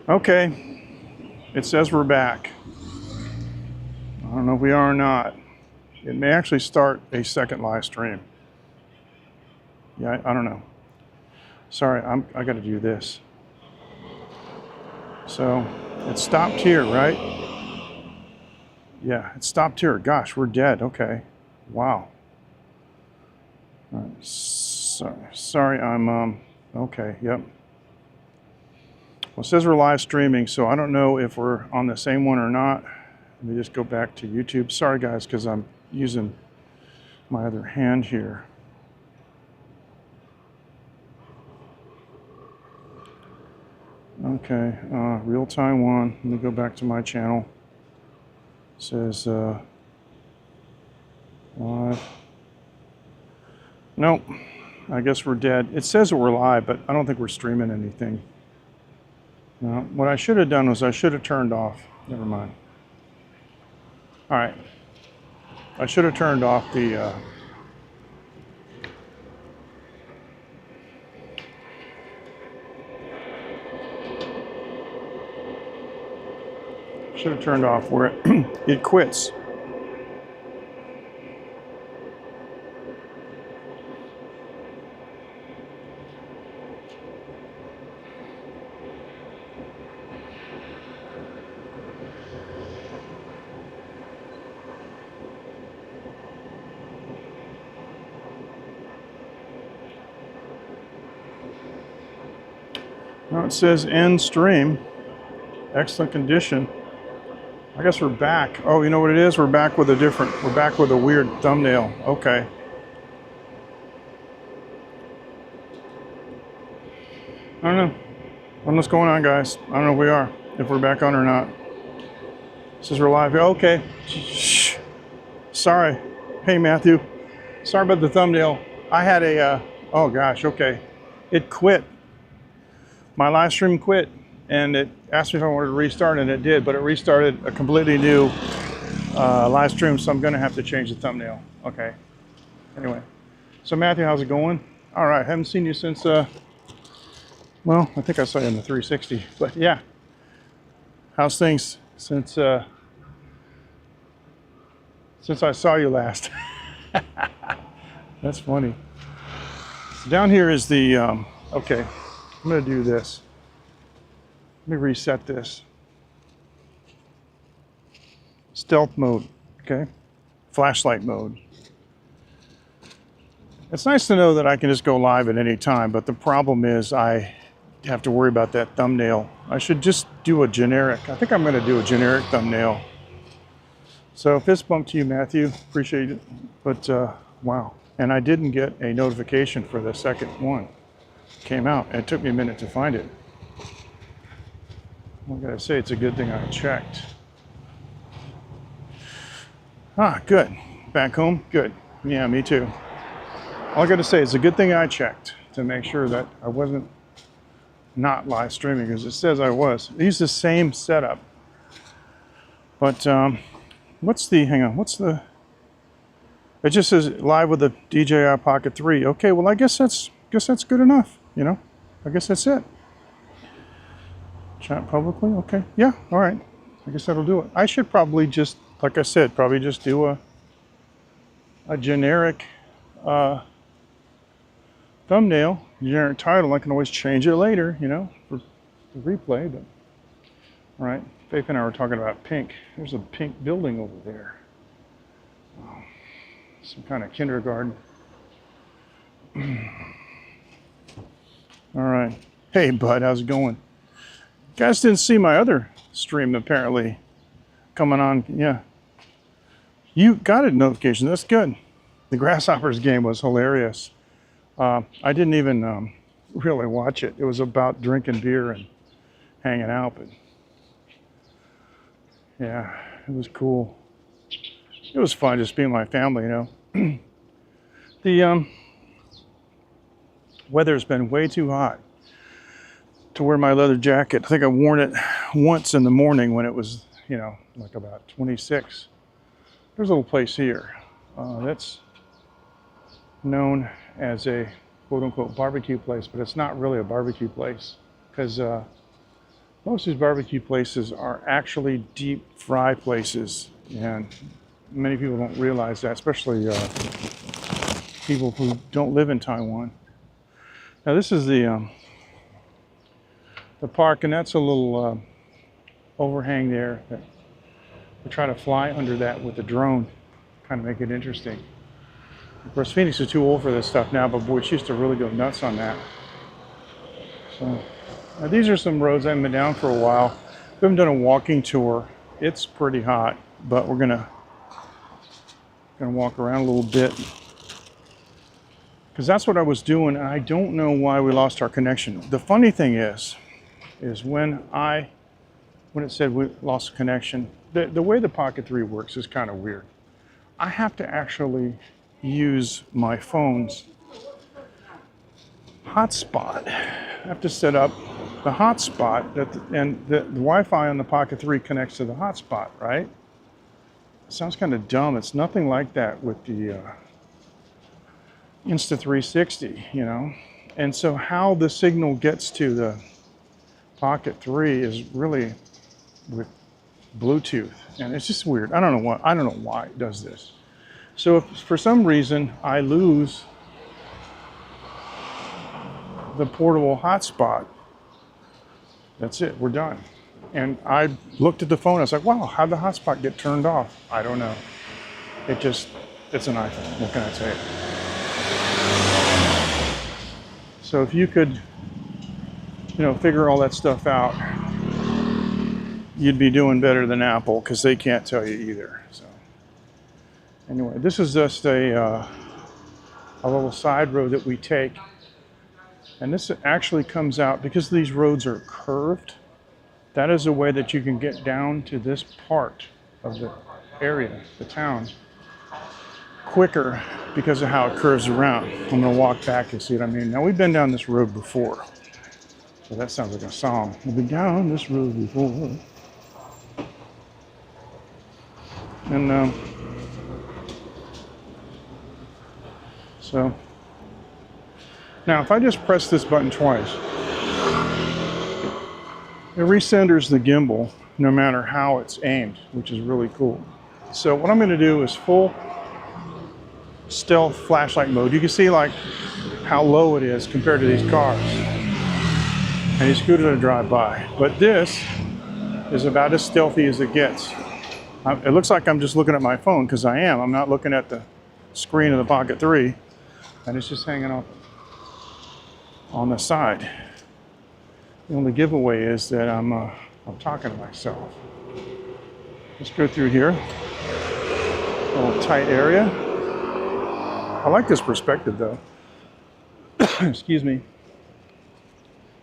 Okay, it says we're back. I don't know if we are or not. It may actually start a second live stream. Yeah, I don't know. Sorry, I got to do this. So it stopped here, right? Yeah, it stopped here. Gosh, we're dead. Okay. Wow. Sorry, I'm okay. Yep. Well, it says we're live streaming, so I don't know if we're on the same one or not. Let me just go back to YouTube. Sorry, guys, because I'm using my other hand here. Okay, real Taiwan. Let me go back to my channel. It says live. Nope. I guess we're dead. It says that we're live, but I don't think we're streaming anything. No, what I should have done was I should have turned off. Never mind. All right. I should have turned off the should have turned off where it quits. Now it says end stream. Excellent condition. I guess we're back. Oh, you know what it is? We're back with a weird thumbnail. Okay. I don't know. I don't know what's going on, guys. I don't know if we're back on or not. It says we're live. Okay. Shh. Sorry. Hey, Matthew. Sorry about the thumbnail. I had oh gosh, okay. It quit. My live stream quit, and it asked me if I wanted to restart, and it did, but it restarted a completely new live stream, so I'm gonna have to change the thumbnail. Okay. Anyway, so Matthew, how's it going? All right, haven't seen you since, well, I think I saw you in the 360, but yeah. How's things since I saw you last? That's funny. So down here is the, okay, I'm gonna do this. Let me reset this. Stealth mode, okay? Flashlight mode. It's nice to know that I can just go live at any time, but the problem is I have to worry about that thumbnail. I should just do a generic. I think I'm gonna do a generic thumbnail. So fist bump to you, Matthew, appreciate it. But wow, and I didn't get a notification for the second one. It came out, and it took me a minute to find it. I gotta say, it's a good thing I checked. Ah, good. Back home? Good. Yeah, me too. All I gotta say, it's a good thing I checked to make sure that I wasn't not live streaming, because it says I was. I used the same setup. But hang on, it just says live with the DJI Pocket 3. Okay, well, I guess that's good enough, you know? I guess that's it. Chat publicly? Okay. Yeah, all right. I guess that'll do it. I should probably just, like I said, probably just do a generic thumbnail, generic title. I can always change it later, you know, for the replay. But all right, Faith and I were talking about pink. There's a pink building over there. Oh, some kind of kindergarten. All right. Hey, bud, how's it going? You guys didn't see my other stream apparently coming on. Yeah. You got a notification. That's good. The Grasshoppers game was hilarious. I didn't even really watch it. It was about drinking beer and hanging out, but yeah, it was cool. It was fun just being my family, you know. The weather's been way too hot to wear my leather jacket. I think I worn it once in the morning when it was, you know, like about 26. There's a little place here that's known as a quote-unquote barbecue place, but it's not really a barbecue place because Most of these barbecue places are actually deep fry places, and many people don't realize that, especially people who don't live in Taiwan. Now this is the park, and that's a little overhang there. That we try to fly under that with the drone, kind of make it interesting. Of course, Phoenix is too old for this stuff now, but boy, she used to really go nuts on that. So now these are some roads I haven't been down for a while. We haven't done a walking tour. It's pretty hot, but we're gonna walk around a little bit, because that's what I was doing, and I don't know why we lost our connection. The funny thing is when it said we lost connection, the way the Pocket 3 works is kind of weird. I have to actually use my phone's hotspot. I have to set up the hotspot, and the Wi-Fi on the Pocket 3 connects to the hotspot, right? It sounds kind of dumb. It's nothing like that with the Insta360, you know? And so how the signal gets to the Pocket 3 is really with Bluetooth, and it's just weird. I don't know why it does this. So if for some reason I lose the portable hotspot, that's it, we're done. And I looked at the phone, I was like, wow, how'd the hotspot get turned off? I don't know. It's an iPhone, what can I tell you? So if you could, figure all that stuff out, you'd be doing better than Apple, because they can't tell you either. So anyway, this is just a little side road that we take. And this actually comes out, because these roads are curved, that is a way that you can get down to this part of the area, the town, quicker because of how it curves around. I'm gonna walk back and see what I mean. Now, we've been down this road before. So that sounds like a song. We've been down this road before. And so now if I just press this button twice, it recenters the gimbal no matter how it's aimed, which is really cool. So what I'm going to do is full stealth flashlight mode. You can see like how low it is compared to these cars and these scooters that drive by. But this is about as stealthy as it gets. It looks like I'm just looking at my phone, because I am. I'm not looking at the screen of the Pocket 3, and it's just hanging off on the side. The only giveaway is that I'm talking to myself. Let's go through here. A little tight area. I like this perspective though. Excuse me.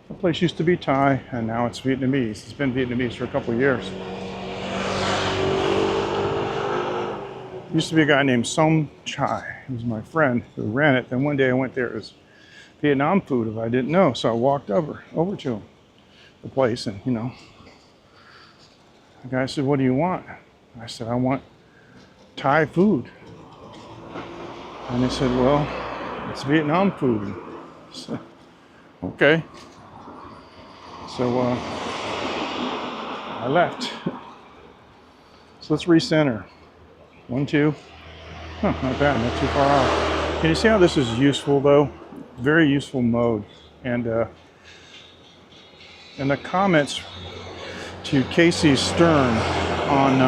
The place used to be Thai, and now it's Vietnamese. It's been Vietnamese for a couple of years. Used to be a guy named Som Chai. He was my friend who ran it. Then one day I went there. It was Vietnam food, if I didn't know. So I walked over to him, the place, and the guy said, "What do you want?" I said, "I want Thai food." And he said, "Well, it's Vietnam food." I said, "Okay." So I left. So let's recenter. 1, 2. Huh, not bad, not too far off. Can you see how this is useful though? Very useful mode. And in the comments to Casey Stern on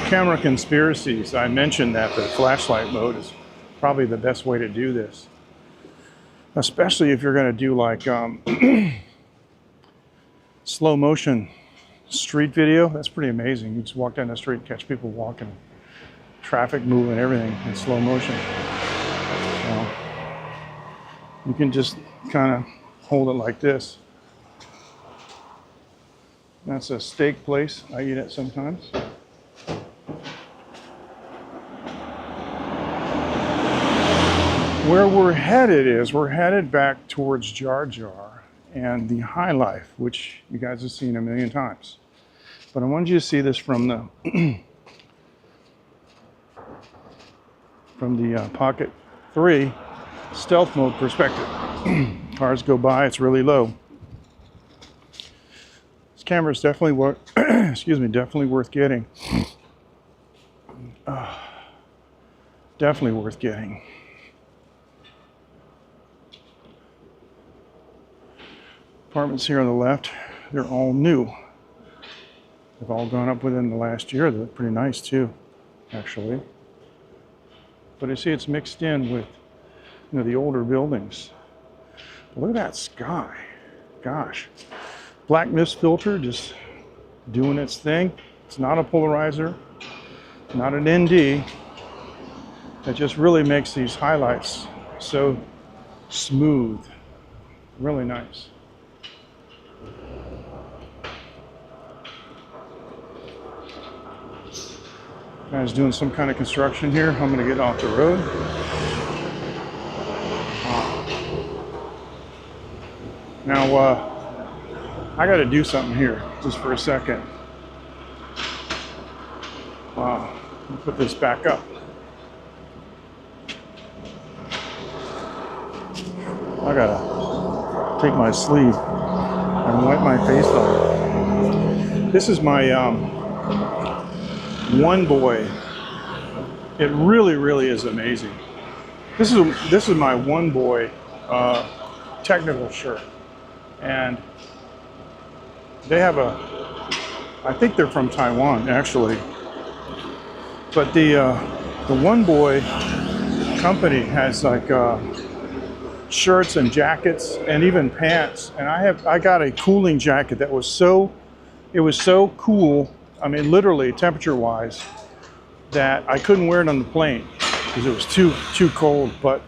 camera conspiracies, I mentioned that the flashlight mode is probably the best way to do this. Especially if you're gonna do like slow motion street video. That's pretty amazing. You just walk down the street and catch people walking, traffic moving, everything in slow motion. So you can just kind of hold it like this. That's a steak place. I eat it sometimes. Where we're headed back towards Jar Jar and the High Life, which you guys have seen a million times. But I wanted you to see this from the Pocket 3 stealth mode perspective. Cars go by, it's really low. camera is definitely what, excuse me, definitely worth getting. Definitely worth getting. Apartments here on the left, they're all new. They've all gone up within the last year. They look pretty nice too, actually. But I see it's mixed in with, you know, the older buildings. But look at that sky. Gosh. Black mist filter just doing its thing. It's not a polarizer, not an ND. It just really makes these highlights so smooth. Really nice. Guys doing some kind of construction here. I'm going to get off the road. Now, I got to do something here just for a second. Wow. Let me put this back up. I got to take my sleeve and wipe my face off. This is my One Boy. It really is amazing. This is my One Boy technical shirt, and they have I think they're from Taiwan actually, but the One Boy company has like shirts and jackets and even pants, and I got a cooling jacket that was so cool. I mean, literally temperature-wise, that I couldn't wear it on the plane because it was too cold. But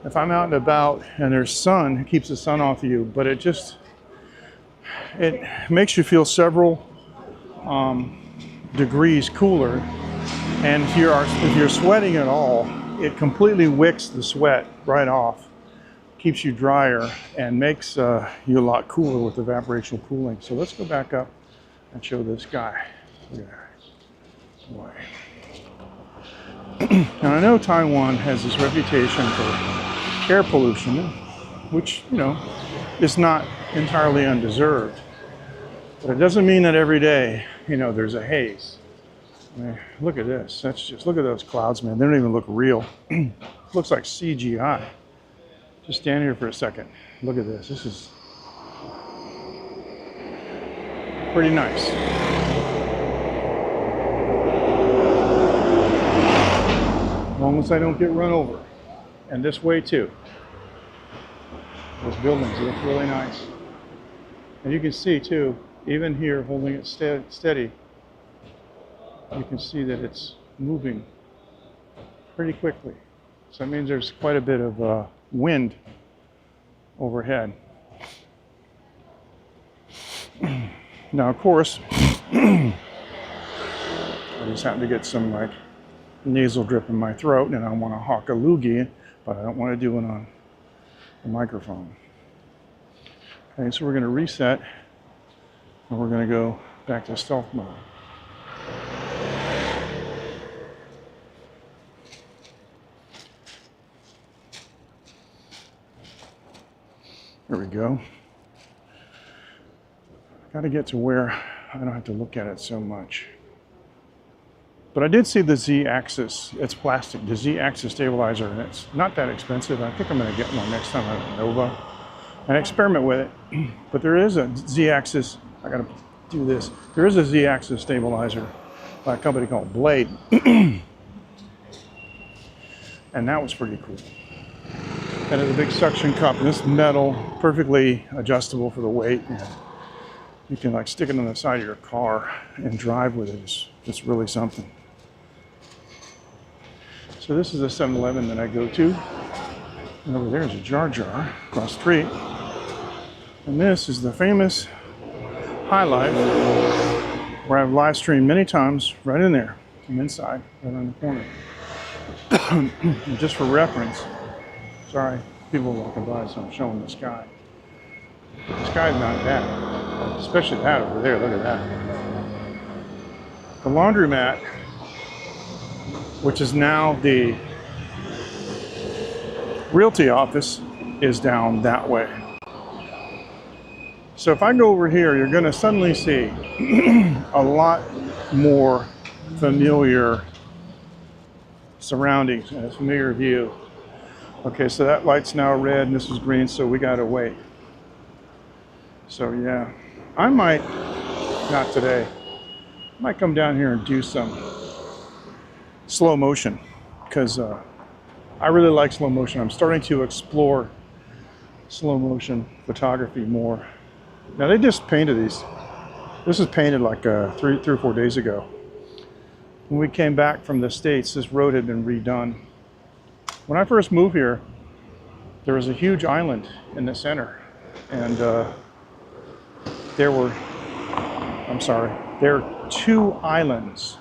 if I'm out and about and there's sun, it keeps the sun off of you. But it makes you feel several degrees cooler. And if you're sweating at all, it completely wicks the sweat right off, keeps you drier, and makes you a lot cooler with evaporational cooling. So let's go back up and show this guy. Look at that. Boy. Now I know Taiwan has this reputation for air pollution, which, you know, is not entirely undeserved. But it doesn't mean that every day, you know, there's a haze. I mean, look at this. Look at those clouds, man. They don't even look real. Looks like CGI. Just stand here for a second. Look at this. This is pretty nice. As long as I don't get run over. And this way too. Those buildings look really nice. And you can see too, even here holding it steady, you can see that it's moving pretty quickly. So that means there's quite a bit of wind overhead. Now, of course, I just happen to get some like nasal drip in my throat, and I want to hawk a loogie, but I don't want to do it on the microphone. Okay, so we're going to reset, and we're going to go back to stealth mode. There we go. Got to get to where I don't have to look at it so much. But I did see the Z-axis. It's plastic, the Z-axis stabilizer, and it's not that expensive. I think I'm going to get one next time at Nova and experiment with it. But there is a Z-axis. I got to do this. There is a Z-axis stabilizer by a company called Blade, and that was pretty cool. And it's a big suction cup, and this metal, perfectly adjustable for the weight. And you can like stick it on the side of your car and drive with it. It's really something. So this is a 7-Eleven that I go to. And over there is a Jar Jar across the street. And this is the famous highlight where I've live streamed many times, right in there. I'm inside, right on the corner. And just for reference, sorry, people walking by, so I'm showing the sky. The sky's not bad, especially that over there. Look at that. The laundromat, which is now the realty office, is down that way. So if I go over here, you're going to suddenly see a lot more familiar surroundings and a familiar view. Okay, so that light's now red and this is green, so we got to wait. So yeah, I might, not today, I might come down here and do some slow motion because I really like slow motion. I'm starting to explore slow motion photography more. Now they just painted these. This was painted like 3 or 4 days ago. When we came back from the States, this road had been redone. When I first moved here, there was a huge island in the center, and there were 2 islands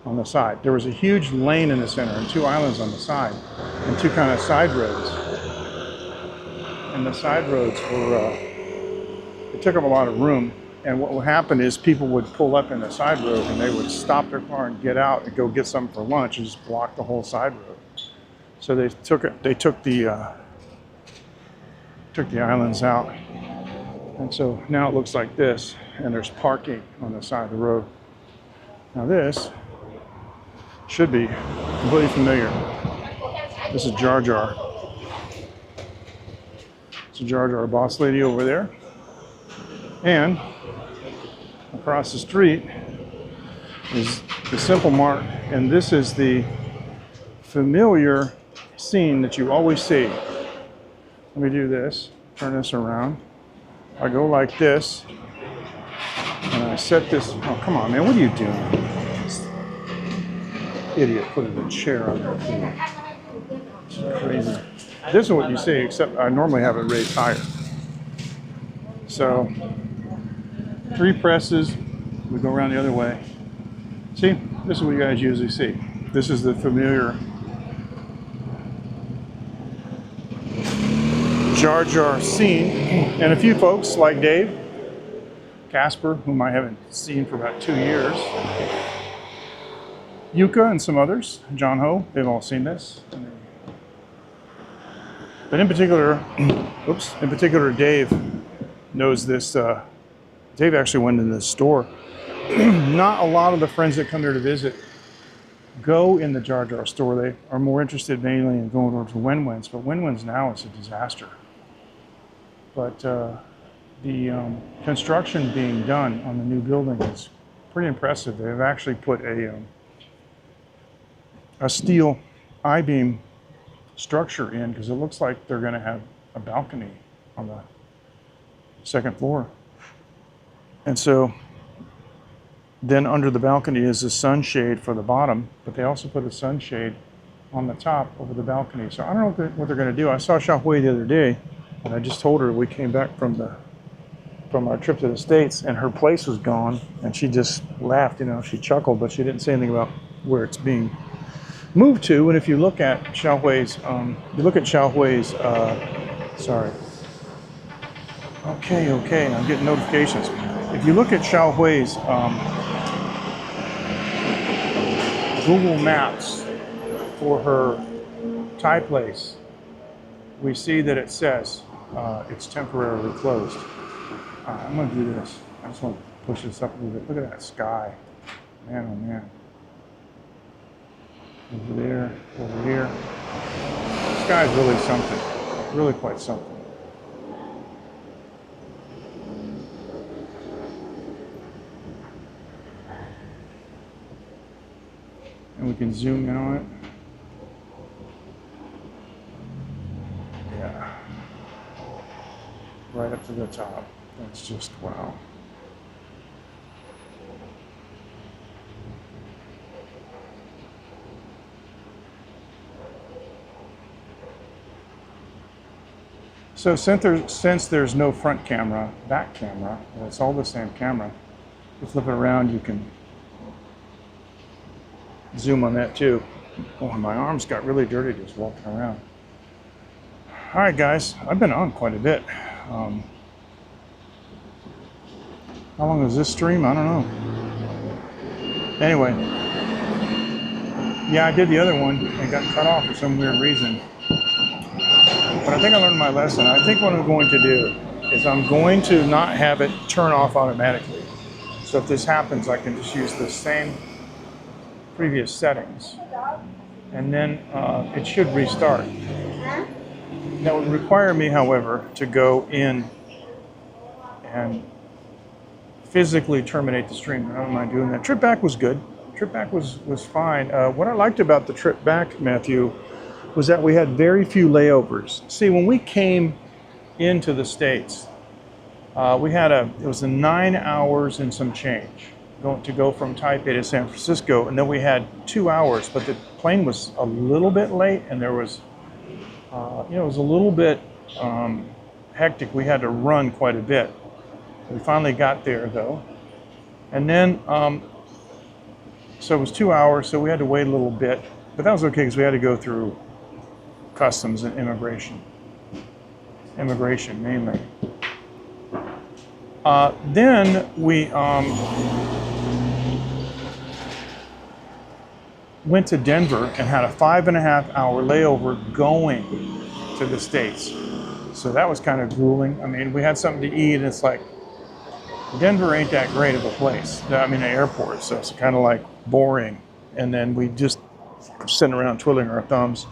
on the side. There was a huge lane in the center and 2 islands on the side, and 2 kind of side roads. And the side roads were, it took up a lot of room. And what would happen is people would pull up in the side road and they would stop their car and get out and go get something for lunch and just block the whole side road. So they took the islands out. And so now it looks like this, and there's parking on the side of the road. Now this should be completely familiar. This is Jar Jar. It's a Jar Jar boss lady over there. And across the street is the Simple Mart, and this is the familiar scene that you always see. Let me do this, turn this around. I go like this, and I set this, oh come on man, what are you doing? This idiot put a chair on there. It's crazy. This is what you see, except I normally have it raised higher. So, 3 presses, we go around the other way. See, this is what you guys usually see. This is the familiar Jar Jar scene. And a few folks like Dave, Casper, whom I haven't seen for about 2 years, Yuka and some others, John Ho, they've all seen this. But in particular, Dave knows this. Dave actually went in this store. Not a lot of the friends that come here to visit go in the Jar Jar store. They are more interested mainly in going over to Win-Win's, but Win-Win's now is a disaster. But the construction being done on the new building is pretty impressive. They've actually put a steel I-beam structure in because it looks like they're going to have a balcony on the 2nd floor. And so then under the balcony is a sunshade for the bottom, but they also put a sunshade on the top over the balcony. So I don't know what they're going to do. I saw Xiaohui the other day, and I just told her we came back from our trip to the States, and her place was gone, and she just laughed. You know, she chuckled, but she didn't say anything about where it's being moved to. And if you look at Xiaohui's, sorry. Okay, I'm getting notifications. If you look at Xiaohui's Google Maps for her Thai place, we see that it says it's temporarily closed. I'm going to do this. I just want to push this up a little bit. Look at that sky. Man, oh man. Over there, over here. The sky's really something. Really quite something. And we can zoom in on it. Yeah. Right up to the top. That's just wow. So since there's no front camera, back camera, it's all the same camera. You flip it around, you can zoom on that too. Oh, my arms got really dirty just walking around. All right, guys, I've been on quite a bit. How long is this stream? I don't know. Anyway, yeah, I did the other one and got cut off for some weird reason. But I think I learned my lesson. I think what I'm going to do is I'm going to not have it turn off automatically. So if this happens, I can just use the same previous settings, and then it should restart. That would require me, however, to go in and physically terminate the stream. I don't mind doing that. Trip back was good. Trip back was fine. What I liked about the trip back, Matthew, was that we had very few layovers. See, when we came into the States, it was 9 hours and some change to go from Taipei to San Francisco, and then we had 2 hours, but the plane was a little bit late, and there was, it was a little bit hectic. We had to run quite a bit. We finally got there though, and then so it was 2 hours, so we had to wait a little bit, but that was okay because we had to go through customs and immigration mainly. Then we went to Denver and had a 5.5 hour layover going to the States. So that was kind of grueling. I mean, we had something to eat, and it's like, Denver ain't that great of a place. I mean, an airport, so it's kind of like boring. And then we just sitting around twiddling our thumbs.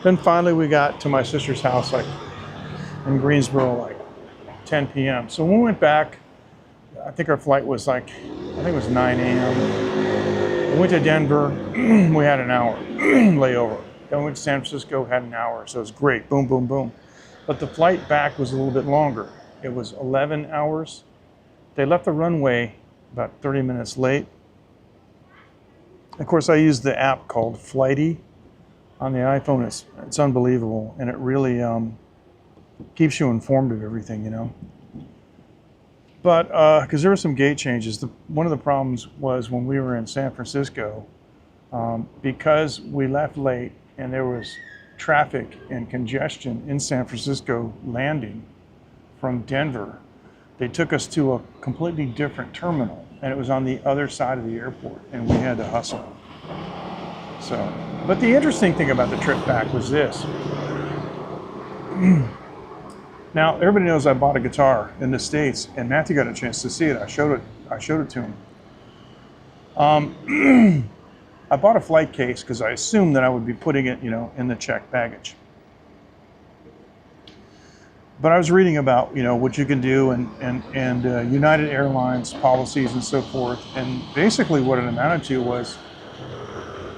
Then finally we got to my sister's house, like in Greensboro, like 10 p.m. So when we went back, I think our flight was like, I think it was 9 a.m. We went to Denver, we had an hour layover. Then we went to San Francisco, had an hour, so it was great, boom, boom, boom. But the flight back was a little bit longer. It was 11 hours. They left the runway about 30 minutes late. Of course, I used the app called Flighty on the iPhone. It's unbelievable, and it really keeps you informed of everything, you know. But because there were some gate changes, one of the problems was when we were in San Francisco, because we left late and there was traffic and congestion in San Francisco landing from Denver. They took us to a completely different terminal, and it was on the other side of the airport, and we had to hustle. So, but the interesting thing about the trip back was this. Now, everybody knows I bought a guitar in the States, and Matthew got a chance to see it. I showed it to him. I bought a flight case because I assumed that I would be putting it, in the checked baggage. But I was reading about, what you can do and United Airlines policies and so forth. And basically what it amounted to was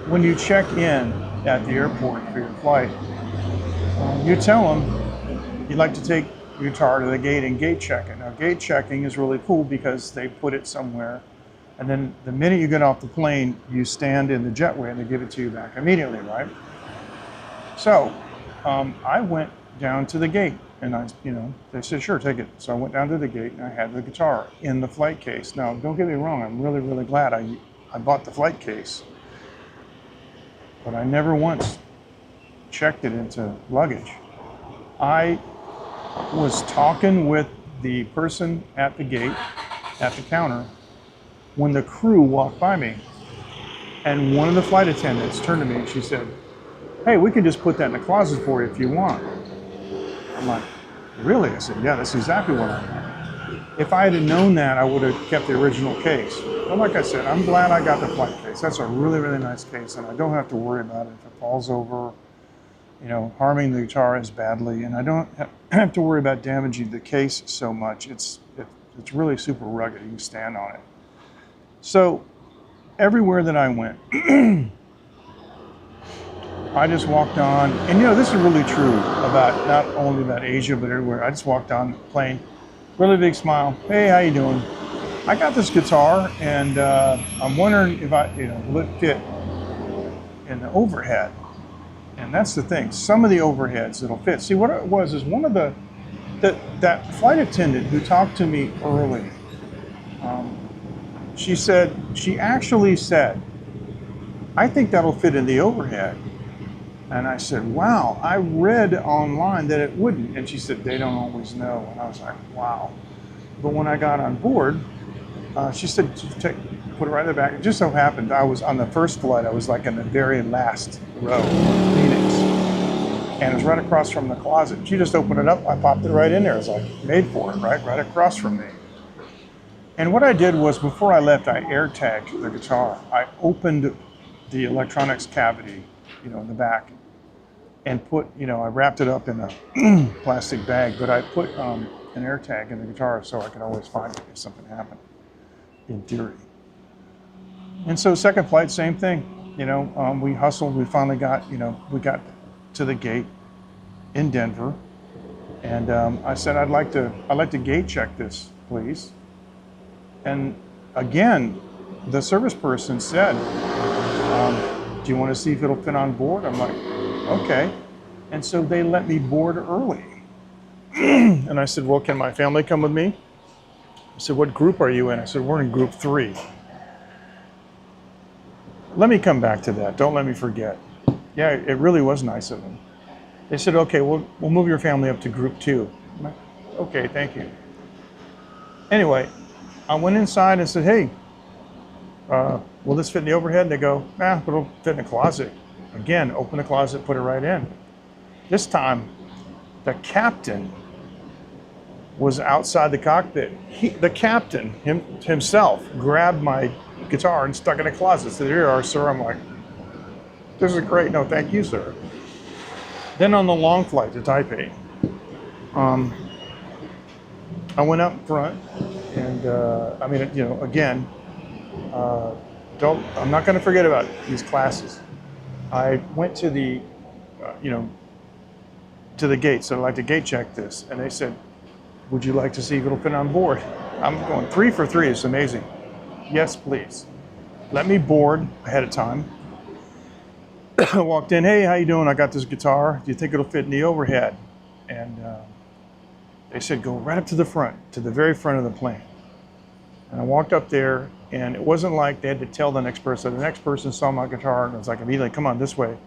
when you check in at the airport for your flight, you tell them you'd like to take your guitar to the gate and gate check it. Now, gate checking is really cool because they put it somewhere. And then the minute you get off the plane, you stand in the jetway and they give it to you back immediately, right? So I went down to the gate. And they said, sure, take it. So I went down to the gate and I had the guitar in the flight case. Now, don't get me wrong, I'm really, really glad I bought the flight case. But I never once checked it into luggage. I was talking with the person at the gate, at the counter, when the crew walked by me. And one of the flight attendants turned to me and she said, hey, we can just put that in the closet for you if you want. I'm like, really? I said, yeah, that's exactly what I want. If I had known that, I would have kept the original case. But like I said, I'm glad I got the flight case. That's a really, really nice case, and I don't have to worry about it if it falls over, harming the guitar as badly, and I don't have to worry about damaging the case so much. It's really super rugged. You can stand on it. So everywhere that I went, I just walked on, and this is really true about not only about Asia, but everywhere. I just walked on the plane, really big smile. Hey, how you doing? I got this guitar, and I'm wondering if will it fit in the overhead? And that's the thing. Some of the overheads it'll fit. See, what it was is one of that flight attendant who talked to me early. She actually said, I think that'll fit in the overhead. And I said, wow, I read online that it wouldn't. And she said, they don't always know. And I was like, wow. But when I got on board, she said, put it right in the back. It just so happened I was on the first flight. I was like in the very last row, Phoenix. And it was right across from the closet. She just opened it up. I popped it right in there. It was like made for it, right across from me. And what I did was, before I left, I air tagged the guitar. I opened the electronics cavity, in the back, and put, I wrapped it up in a plastic bag, but I put an air tag in the guitar so I could always find it if something happened, in theory. And so second flight, same thing. We hustled. We finally got, we got to the gate in Denver, and I said, I'd like to gate check this, please. And again, the service person said, do you want to see if it'll fit on board? I'm like, okay. And so they let me board early. And I said, well, can my family come with me? I said, what group are you in? I said, we're in group 3. Let me come back to that. Don't let me forget. Yeah, it really was nice of them. They said, okay, we'll move your family up to group 2. I'm like, okay, thank you. Anyway, I went inside and said, hey, will this fit in the overhead? They go, nah, but it'll fit in the closet. Again, open the closet, put it right in. This time, the captain was outside the cockpit. The captain himself grabbed my guitar and stuck it in a closet. Said, here you are, sir. I'm like, this is great. No, thank you, sir. Then on the long flight to Taipei, I went up front, and again, I'm not going to forget about these classes. I went to the, to the gate, so I'd like to gate check this, and they said, would you like to see if it'll fit on board? I'm going 3 for 3. It's amazing. Yes, please. Let me board ahead of time. I walked in, hey, how you doing? I got this guitar. Do you think it'll fit in the overhead? And they said, go right up to the front, to the very front of the plane. And I walked up there, and it wasn't like they had to tell the next person. The next person saw my guitar, and it was like immediately, come on, this way.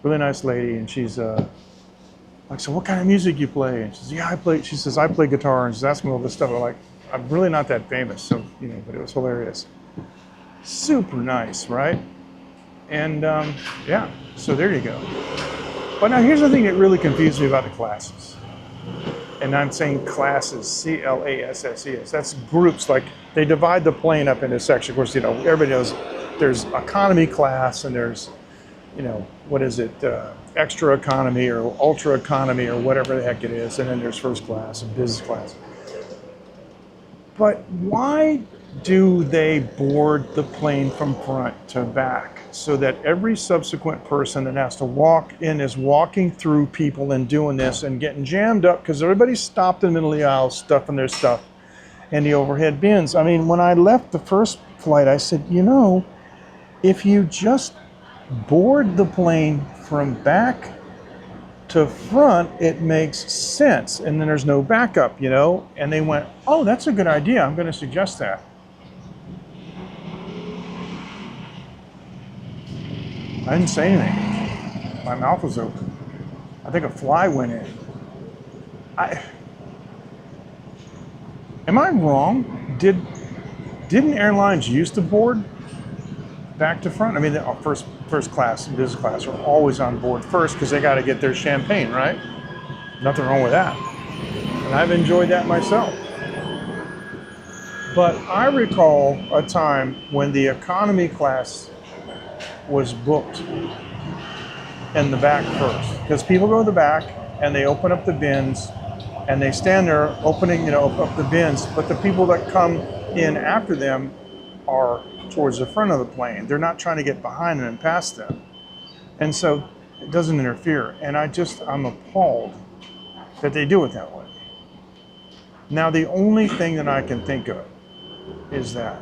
Really nice lady, and she's like, so what kind of music you play? And she says, yeah, I play. She says, I play guitar, and she's asking me all this stuff. I'm like, I'm really not that famous, so but it was hilarious. Super nice, right? And yeah, so there you go. But now here's the thing that really confused me about the classes. And I'm saying classes, C-L-A-S-S-E-S. That's groups, like they divide the plane up into sections. Of course, everybody knows there's economy class and there's, what is it, extra economy or ultra economy or whatever the heck it is. And then there's first class and business class. But why do they board the plane from front to back so that every subsequent person that has to walk in is walking through people and doing this and getting jammed up because everybody's stopped in the middle of the aisle stuffing their stuff in the overhead bins? I mean, when I left the first flight, I said, if you just board the plane from back to front, it makes sense. And then there's no backup, And they went, oh, that's a good idea. I'm going to suggest that. I didn't say anything. My mouth was open. I think a fly went in. Am I wrong? Didn't airlines used to board back to front? I mean, first class and business class are always on board first because they got to get their champagne, right? Nothing wrong with that. And I've enjoyed that myself. But I recall a time when the economy class was booked in the back first, because people go to the back and they open up the bins and they stand there opening, up the bins, but the people that come in after them are towards the front of the plane. They're not trying to get behind them and past them. And so it doesn't interfere. And I'm appalled that they do it that way. Now, the only thing that I can think of is that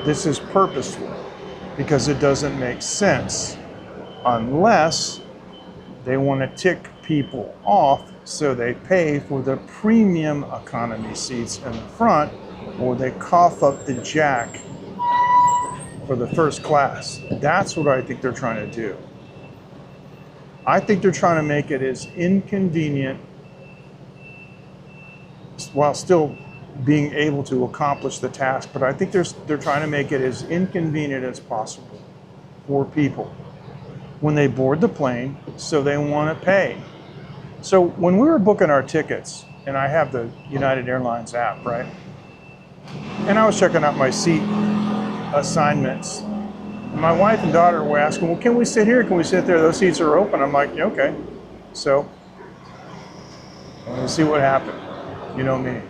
this is purposeful, because it doesn't make sense unless they want to tick people off so they pay for the premium economy seats in the front, or they cough up the jack for the first class. That's what I think they're trying to do. I think they're trying to make it as inconvenient while still being able to accomplish the task, but I think they're trying to make it as inconvenient as possible for people. when they board the plane, so they want to pay. So when we were booking our tickets, and I have the United Airlines app, right? And I was checking out my seat assignments. And my wife and daughter were asking, well, can we sit here? Can we sit there? Those seats are open. I'm like, yeah, okay. So we'll see what happened. You know me.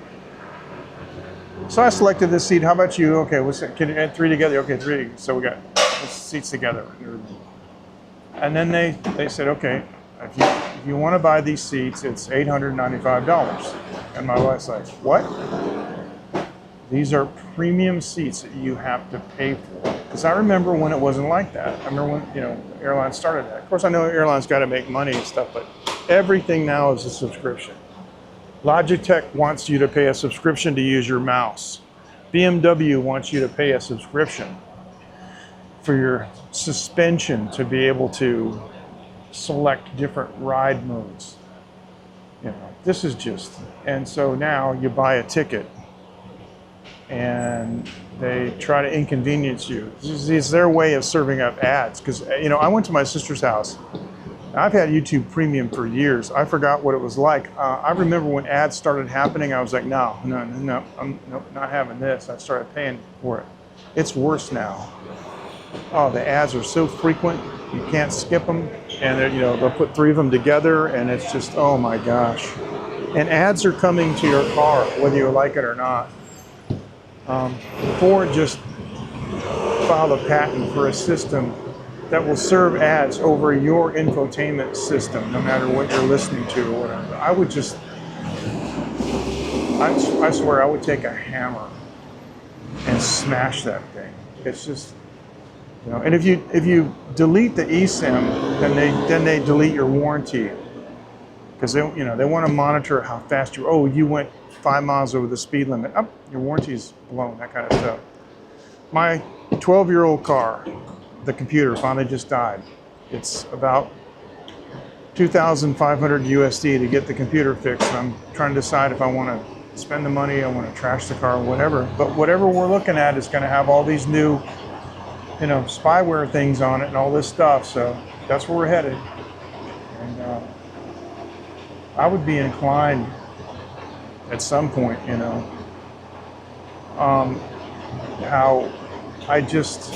So I selected this seat. How about you? Okay, can you add 3 together? Okay, 3. So we got seats together. And then they said, okay, if you want to buy these seats, it's $895. And my wife's like, what? These are premium seats that you have to pay for. Because I remember when it wasn't like that. I remember when, airlines started that. Of course, I know airlines got to make money and stuff, but everything now is a subscription. Logitech wants you to pay a subscription to use your mouse. BMW wants you to pay a subscription for your suspension to be able to select different ride modes. This is just, and so now you buy a ticket and they try to inconvenience you. This is their way of serving up ads. Because, I went to my sister's house. I've had YouTube Premium for years. I forgot what it was like. I remember when ads started happening, I was like, no, I'm not having this. I started paying for it. It's worse now. Oh, the ads are so frequent, you can't skip them. And they'll put 3 of them together, and it's just, oh my gosh. And ads are coming to your car, whether you like it or not. Ford just filed a patent for a system that will serve ads over your infotainment system, no matter what you're listening to or whatever. I swear I would take a hammer and smash that thing. It's just, and if you delete the eSIM, then they delete your warranty, because they want to monitor how fast you went 5 miles over the speed limit. Your warranty's blown, that kind of stuff. My 12-year-old car, the computer finally just died. It's about $2,500 USD to get the computer fixed. I'm trying to decide if I want to spend the money, I want to trash the car, whatever. But whatever we're looking at is going to have all these new, spyware things on it and all this stuff. So that's where we're headed. And I would be inclined at some point, how I just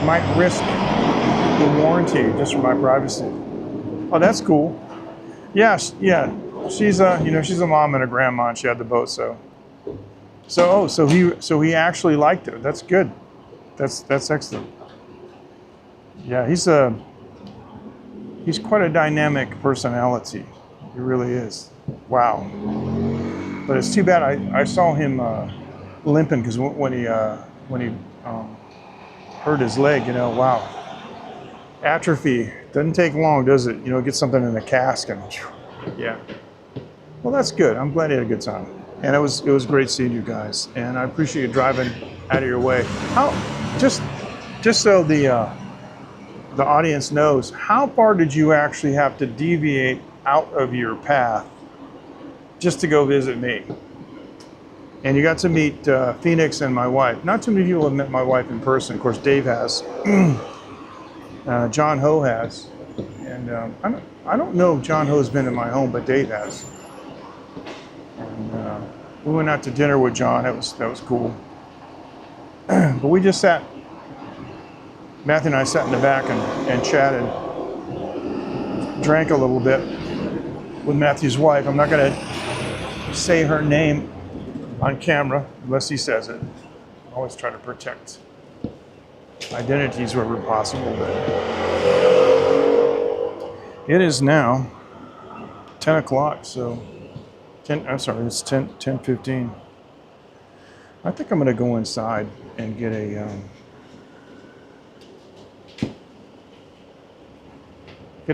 might risk the warranty just for my privacy. Oh, that's cool. Yeah. She's a mom and a grandma, and she had the boat. So he actually liked it. That's good. That's excellent. Yeah, he's quite a dynamic personality. He really is. Wow. But it's too bad I saw him limping, because when he hurt his leg, wow. Atrophy doesn't take long, does it? Get something in the cask and yeah. Well, that's good. I'm glad you had a good time. And it was great seeing you guys. And I appreciate you driving out of your way. Just so the audience knows, how far did you actually have to deviate out of your path just to go visit me? And you got to meet Phoenix and my wife. Not too many people have met my wife in person. Of course, Dave has. John Ho has. And I don't know if John Ho's been in my home, but Dave has. And we went out to dinner with John. That was cool. But we just sat. Matthew and I sat in the back and chatted. Drank a little bit with Matthew's wife. I'm not going to say her name on camera unless he says it. I always try to protect identities wherever possible. But it is now 10 o'clock, so it's 10:15. I think I'm going to go inside and get a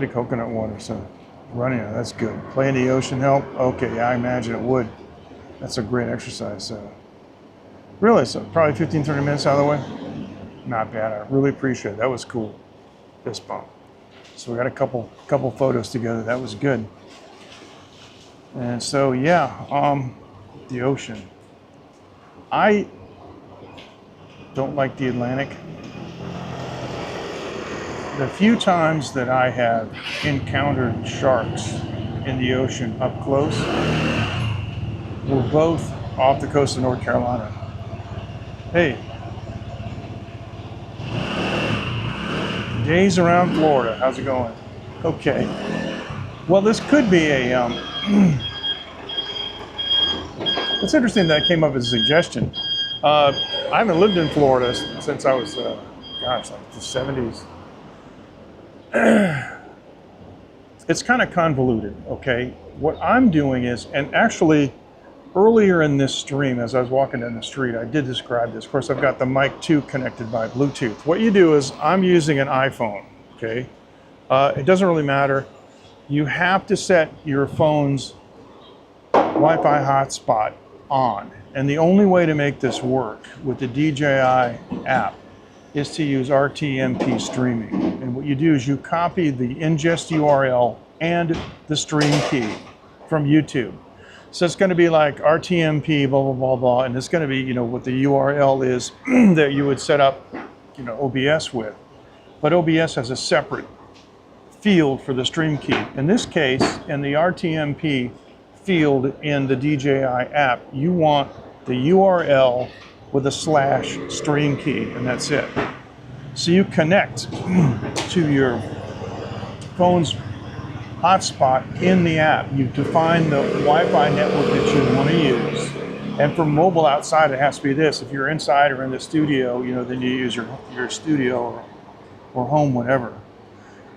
coconut water. So running, that's good. Play in the ocean help? Okay, yeah, I imagine it would. That's a great exercise. So really, so probably 15, 30 minutes out of the way. Not bad. I really appreciate it. That was cool. Fist bump. So we got a couple photos together. That was good. And so yeah, the ocean. I don't like the Atlantic. The few times that I have encountered sharks in the ocean up close were both off the coast of North Carolina. Hey, days around Florida, how's it going? Okay. Well, this could be a, it's interesting that came up as a suggestion. I haven't lived in Florida since I was, gosh, like the 70s. It's kind of convoluted, okay? What I'm doing is, and actually earlier in this stream, as I was walking down the street, I did describe this. Of course, I've got the mic 2 connected by Bluetooth. What you do is, I'm using an iPhone, okay? It doesn't really matter. You have to set your phone's Wi-Fi hotspot on. And the only way to make this work with the DJI app is to use RTMP streaming. And what you do is you copy the ingest URL and the stream key from YouTube. So it's going to be like RTMP, blah, blah, blah, blah. And it's going to be, you know, what the URL is that you would set up, you know, OBS with. But OBS has a separate field for the stream key. In this case, in the RTMP field in the DJI app, you want the URL with a / stream key, and that's it. So you connect to your phone's hotspot in the app. You define the Wi-Fi network that you want to use. And for mobile outside, it has to be this. If you're inside or in the studio, you know, then you use your studio or home, whatever.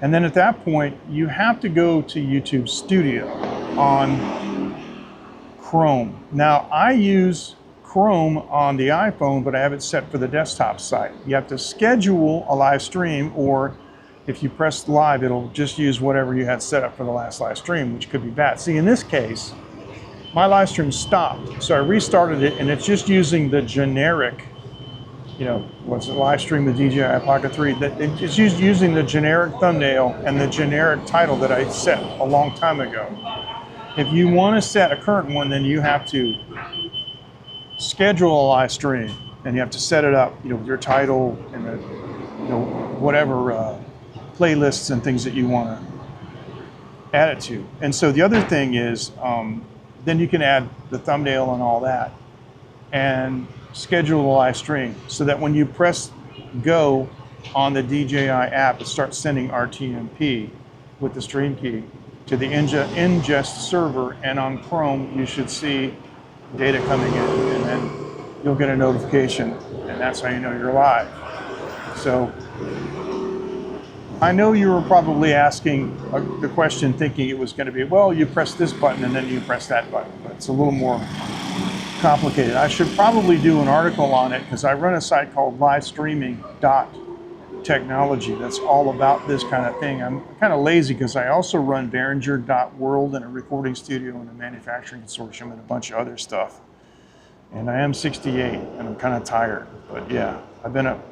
And then at that point, you have to go to YouTube Studio on Chrome. Now, I use Chrome on the iPhone, but I have it set for the desktop site. You have to schedule a live stream, or if you press live, it'll just use whatever you had set up for the last live stream, which could be bad. See, in this case, my live stream stopped. So I restarted it, and it's just using the generic, you know, what's it, live stream with DJI Pocket 3. It's using the generic thumbnail and the generic title that I set a long time ago. If you want to set a current one, then you have to schedule a live stream, and you have to set it up, you know, with your title and the, you know, whatever playlists and things that you want to add it to. And so the other thing is, then you can add the thumbnail and all that, and schedule a live stream so that when you press go on the DJI app, it starts sending RTMP with the stream key to the ingest server, and on Chrome you should see data coming in, and then you'll get a notification, and that's how you know you're live. So I know you were probably asking the question thinking it was going to be, well, you press this button and then you press that button, but it's a little more complicated. I should probably do an article on it, because I run a site called livestreaming.technology that's all about this kind of thing. I'm kind of lazy because I also run Behringer.world and a recording studio and a manufacturing consortium and a bunch of other stuff. And I am 68 and I'm kind of tired, but yeah, I've been up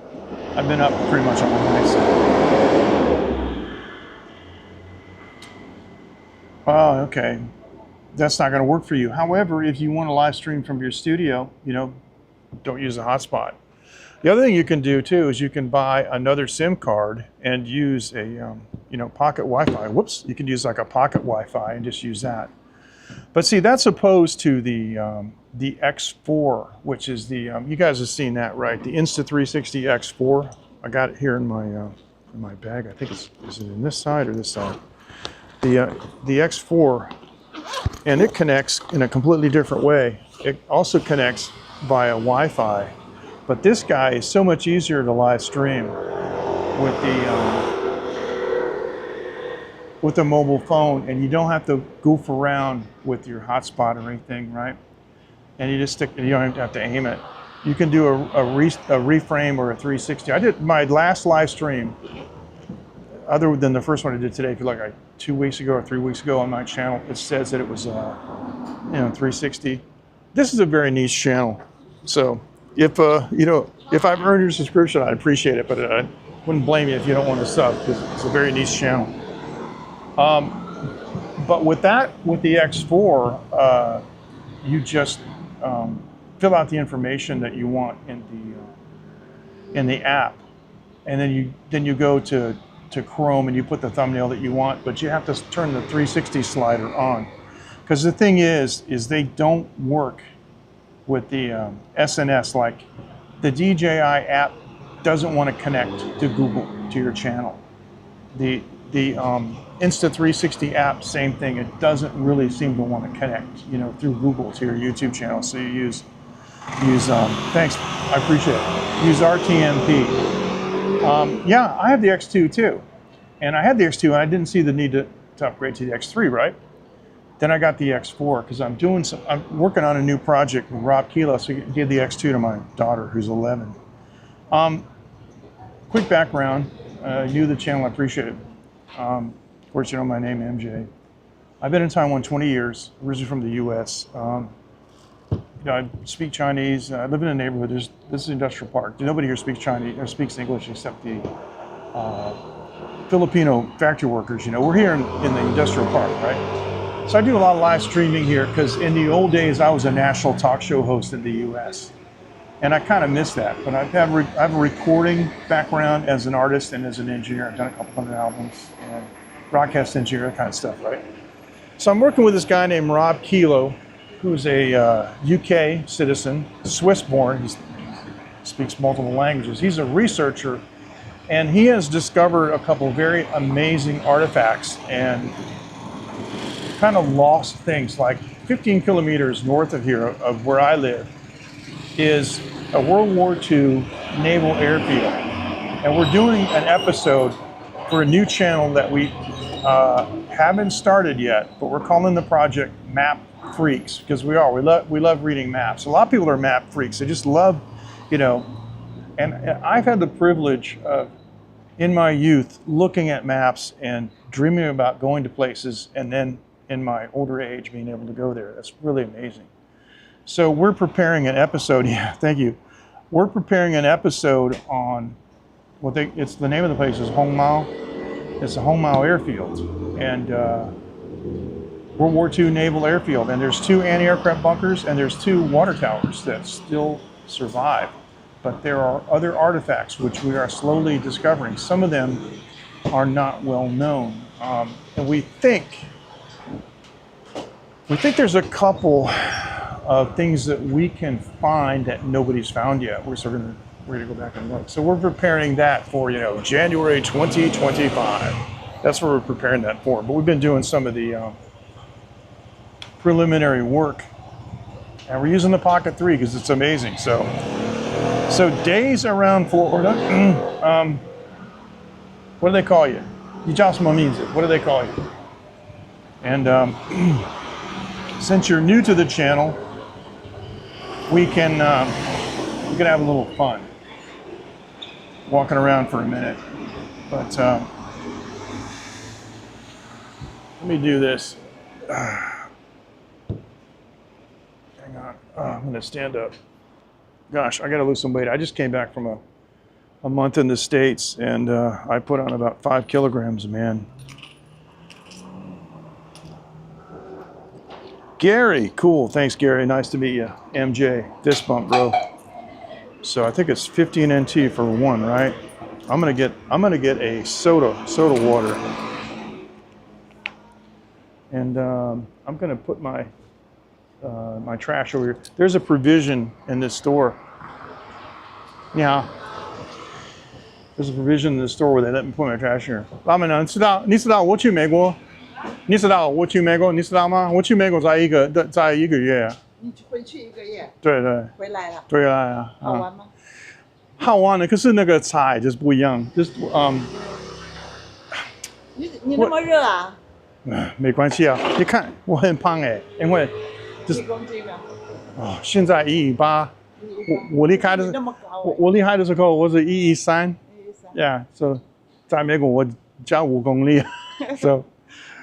pretty much all night. Oh, okay. That's not going to work for you. However, if you want to live stream from your studio, you know, don't use a hotspot. The other thing you can do too is you can buy another SIM card and use a, you know, pocket Wi-Fi. Whoops, you can use like a pocket Wi-Fi and just use that. But see, that's opposed to the X4, which is the, you guys have seen that, right? The Insta360 X4. I got it here in my bag. I think it's, is it in this side or this side? The X4. And it connects in a completely different way. It also connects via Wi-Fi, but this guy is so much easier to live stream with the mobile phone, and you don't have to goof around with your hotspot or anything, right? And you just stick, you don't have to aim it. You can do a reframe or a 360. I did my last live stream, other than the first one I did today, if you look, 2 weeks ago or 3 weeks ago on my channel, it says that it was, you know, 360. This is a very niche channel. So if, you know, if I've earned your subscription, I'd appreciate it, but I wouldn't blame you if you don't want to sub, because it's a very niche channel. But with the X4, you just fill out the information that you want in the app, and then you go to to Chrome and you put the thumbnail that you want, but you have to turn the 360 slider on. Because the thing is they don't work with the SNS. Like the DJI app doesn't want to connect to Google, to your channel. The Insta360 app, same thing. It doesn't really seem to want to connect, you know, through Google to your YouTube channel. So you use thanks, I appreciate it. Use RTMP. Yeah, I have the X2 too, and I had the X2 and I didn't see the need to upgrade to the X3, right? Then I got the X4 because I'm working on a new project with Rob Kilo, so I gave the X2 to my daughter who's 11. Quick background, new to the channel, I appreciate it. Of course, you know my name, MJ. I've been in Taiwan 20 years, originally from the US. You know, I speak Chinese. I live in a neighborhood. This is an industrial park. Nobody here speaks Chinese or speaks English except the Filipino factory workers. You know, we're here in the industrial park, right? So I do a lot of live streaming here because in the old days I was a national talk show host in the U.S. and I kind of miss that. But I have a recording background as an artist and as an engineer. I've done a couple hundred albums and broadcast engineer, that kind of stuff, right? So I'm working with this guy named Rob Kilo, who's a UK citizen, Swiss-born. He speaks multiple languages. He's a researcher, and he has discovered a couple very amazing artifacts and kind of lost things. Like 15 kilometers north of here, of where I live, is a World War II naval airfield. And we're doing an episode for a new channel that we haven't started yet, but we're calling the project Map Freaks, because we love reading maps. A lot of people are map freaks. They just love, you know, and I've had the privilege of, in my youth, looking at maps and dreaming about going to places, and then in my older age being able to go there. That's really amazing. So we're preparing an episode. Yeah, thank you. We're preparing an episode on it's the name of the place is Hongmao. It's a Hongmao airfield, and World War II naval airfield, and there's 2 anti-aircraft bunkers and there's 2 water towers that still survive. But there are other artifacts which we are slowly discovering. Some of them are not well known, and we think there's a couple of things that we can find that nobody's found yet. We're sort of ready to go back and look. So we're preparing that for, you know, January 2025. That's what we're preparing that for. But we've been doing some of the preliminary work, and we're using the Pocket 3 because it's amazing. So days around Florida, what do they call you? You just means it. What do they call you? And since you're new to the channel, we can have a little fun walking around for a minute. But let me do this. Hang on, I'm gonna stand up. Gosh, I gotta lose some weight. I just came back from a month in the States, and I put on about 5 kilograms, man. Gary, cool, thanks Gary, nice to meet you. MJ, fist bump, bro. So I think it's 15 NT for one, right? I'm gonna get a soda water. And I'm gonna put my trash over here. There's a provision in this store. Yeah. There's a provision in the store where they let me put my trash here. 他们呢，你知道我去美国，你知道我去美国，你知道吗？我去美国在一个月。你回去1个月。对对。回来了。回来了。好玩吗？好玩的，可是那个菜就是不一样，就是你那么热啊？没关系啊，你看我很胖哎，因为几公斤啊？哦，现在118。我离开的时候我是113。Yeah， so 在美国我加5公里。So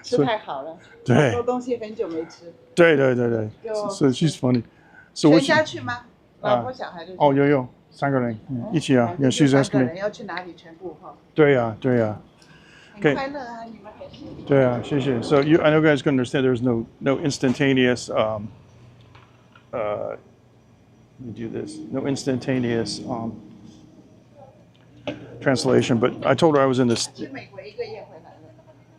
吃太好了，对，很多东西很久没吃。对。So she's funny. So 全家去吗？老婆小孩都去。哦，有3个人一起啊。Yeah, she's asking me. 3个人要去哪里全部哈？对呀。很快乐啊，你们还是。对啊，谢谢。So I know you guys can understand there's no instantaneous let me do this. No instantaneous translation. But I told her I was in this. 去美国1个月回来了。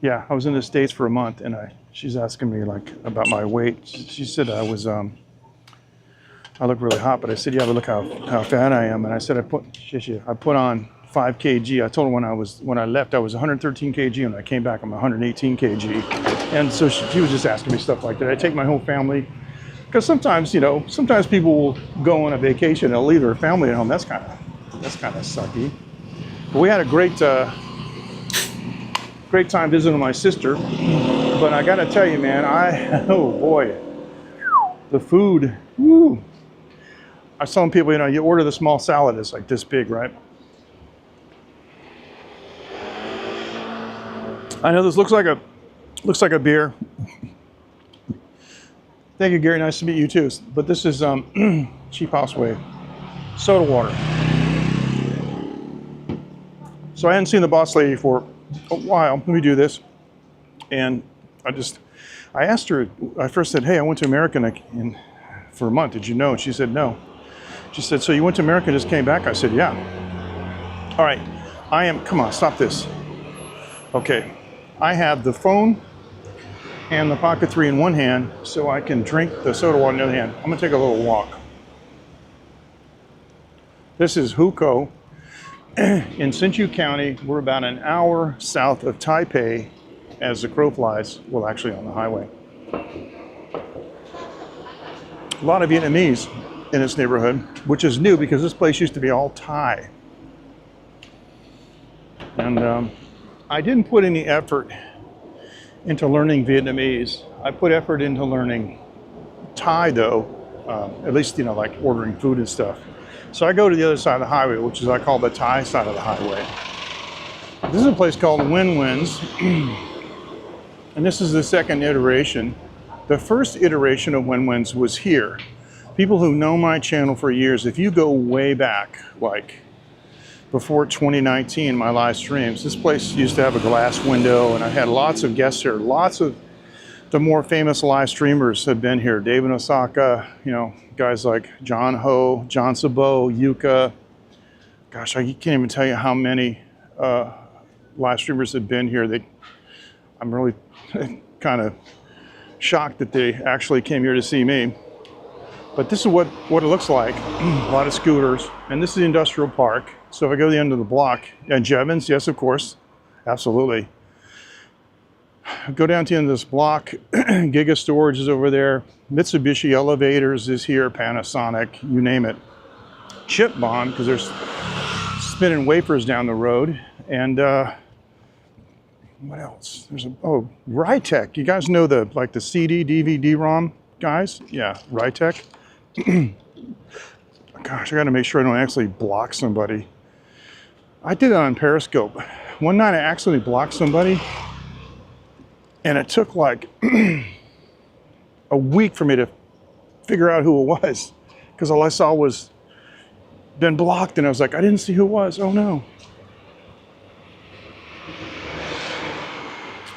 Yeah, I was in the States for a month, and she's asking me like about my weight. She said I look really hot, but I said, yeah, but look how fat I am. And I said I put on 5 kg. I told her when I left I was 113 kg, and when I came back I'm 118 kg. And so she was just asking me stuff like that. I take my whole family because sometimes people will go on a vacation and they'll leave their family at home. That's kind of sucky. But we had a great time visiting my sister. But I got to tell you, man, oh boy, the food. Woo. I was telling people, you order the small salad, it's like this big, right? I know this looks like a beer. Thank you, Gary. Nice to meet you too. But this is Cheap House Way soda water. So I hadn't seen the boss lady for a while. Let me do this, and I asked her. I first said, "Hey, I went to America for a month. Did you know?" And she said, "No." She said, "So you went to America and just came back?" I said, "Yeah." All right, come on, stop this. Okay, I have the phone and the Pocket 3 in one hand so I can drink the soda water in the other hand. I'm gonna take a little walk. This is Hukou in Hsinchu County. We're about an hour south of Taipei as the crow flies, well, actually on the highway. A lot of Vietnamese in this neighborhood, which is new because this place used to be all Thai. And I didn't put any effort into learning Vietnamese. I put effort into learning Thai though, at least, like ordering food and stuff. So I go to the other side of the highway, which is I call the Thai side of the highway. This is a place called Win Win's. And this is the second iteration. The first iteration of Win Win's was here. People who know my channel for years, if you go way back, like before 2019, my live streams, this place used to have a glass window, and I had lots of guests here. Lots of the more famous live streamers have been here. David Osaka, guys like John Ho, John Sabo, Yuka. Gosh, I can't even tell you how many live streamers have been here. I'm really kind of shocked that they actually came here to see me. But this is what it looks like. A lot of scooters. And this is the industrial park. So if I go to the end of the block, and Jevons, yes, of course, absolutely. Go down to the end of this block. Giga Storage is over there. Mitsubishi Elevators is here. Panasonic, you name it. Chip Bond, because there's spinning wafers down the road. And what else? Rytech. You guys know the CD, DVD, ROM guys? Yeah, Rytech. Gosh, I got to make sure I don't actually block somebody. I did it on Periscope. One night I accidentally blocked somebody, and it took like a week for me to figure out who it was, because all I saw was been blocked, and I was like, I didn't see who it was. Oh no.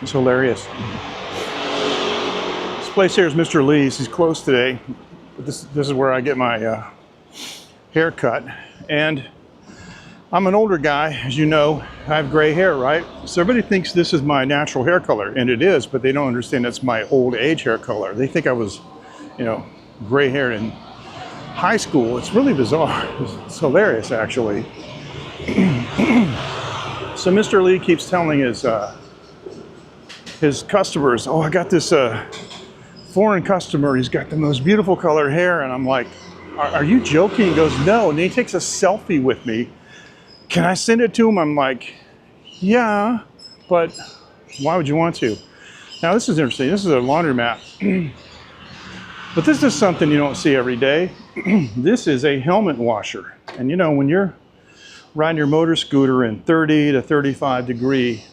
It's hilarious. This place here is Mr. Lee's. He's closed today. But this is where I get my hair cut. And I'm an older guy, as you know. I have gray hair, right? So everybody thinks this is my natural hair color, and it is, but they don't understand that's my old age hair color. They think I was, gray haired in high school. It's really bizarre. It's hilarious, actually. So Mr. Lee keeps telling his customers, oh, I got this foreign customer. He's got the most beautiful colored hair. And I'm like, are you joking? He goes, no. And he takes a selfie with me. Can I send it to him? I'm like, yeah, but why would you want to? Now, this is interesting. This is a laundromat. But this is something you don't see every day. This is a helmet washer. And when you're riding your motor scooter in 30 to 35 degree,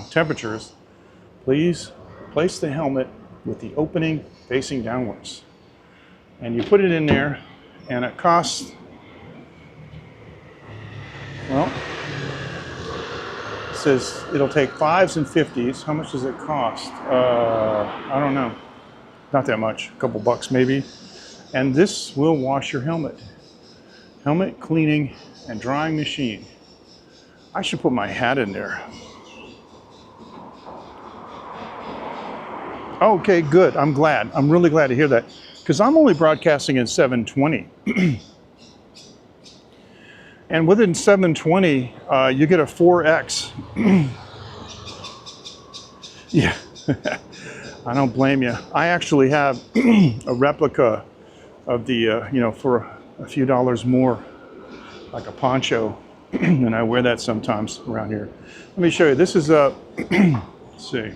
temperatures, please place the helmet with the opening facing downwards. And you put it in there, and it costs, well, it says it'll take 5s and 50s. How much does it cost? I don't know. Not that much, a couple bucks maybe. And this will wash your helmet. Helmet cleaning and drying machine. I should put my hat in there. Okay, good. I'm glad. I'm really glad to hear that. Because I'm only broadcasting in 720. And within 720, you get a 4X. Yeah, I don't blame you. I actually have a replica of the, you know, for a few dollars more, like a poncho. And I wear that sometimes around here. Let me show you. This is a, let's see.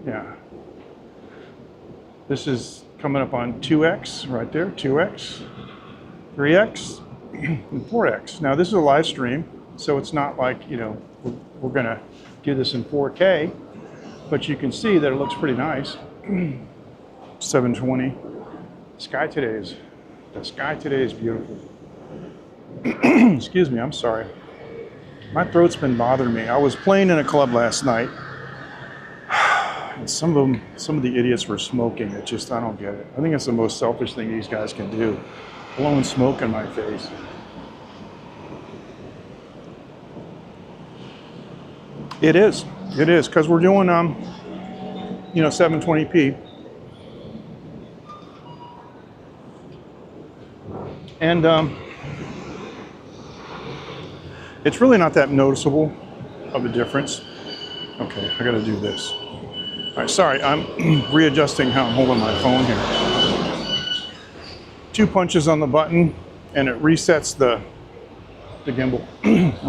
Yeah. This is coming up on 2X right there, 2X, 3X, and 4X. Now this is a live stream, so it's not like, you know, we're gonna do this in 4K, but you can see that it looks pretty nice. 720. The sky today is beautiful. Excuse me, I'm sorry. My throat's been bothering me. I was playing in a club last night, and some of the idiots were smoking. It just, I don't get it. I think it's the most selfish thing these guys can do, blowing smoke in my face. It is, because we're doing, you know, 720p. And it's really not that noticeable of a difference. Okay, I gotta do this. All right, sorry, I'm readjusting how I'm holding my phone here. 2 punches on the button and it resets the gimbal.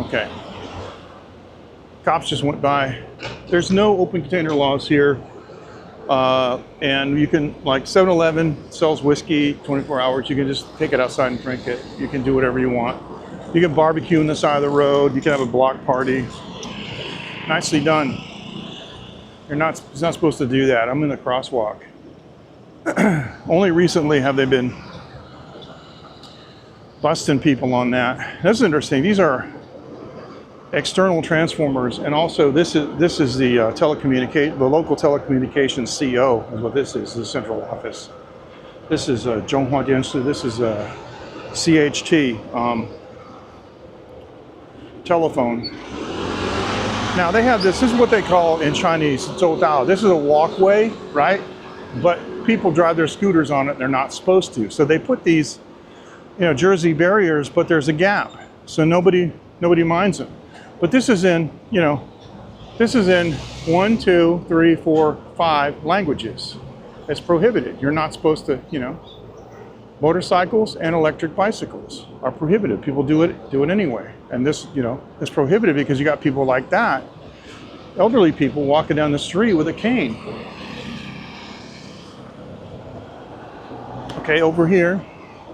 Okay. Cops just went by. There's no open container laws here. And you can, like 7-Eleven sells whiskey 24 hours. You can just take it outside and drink it. You can do whatever you want. You can barbecue on the side of the road. You can have a block party. Nicely done. It's not supposed to do that. I'm in the crosswalk. Only recently have they been busting people on that. That's interesting. These are external transformers, and also this is the the local telecommunications CO is what this is, the central office. This is Zhonghua Dianshi. This is CHT telephone. Now they have this is what they call in Chinese Zhoudao. This is a walkway, right? But people drive their scooters on it. They're not supposed to. So they put these, you know, Jersey barriers, but there's a gap, so nobody minds them. But this is in, you know, this is in 1, 2, 3, 4, 5 languages. It's prohibited. You're not supposed to, you know, motorcycles and electric bicycles are prohibited. People do it anyway. And this, you know, is prohibited because you got people like that, elderly people walking down the street with a cane. Okay, over here,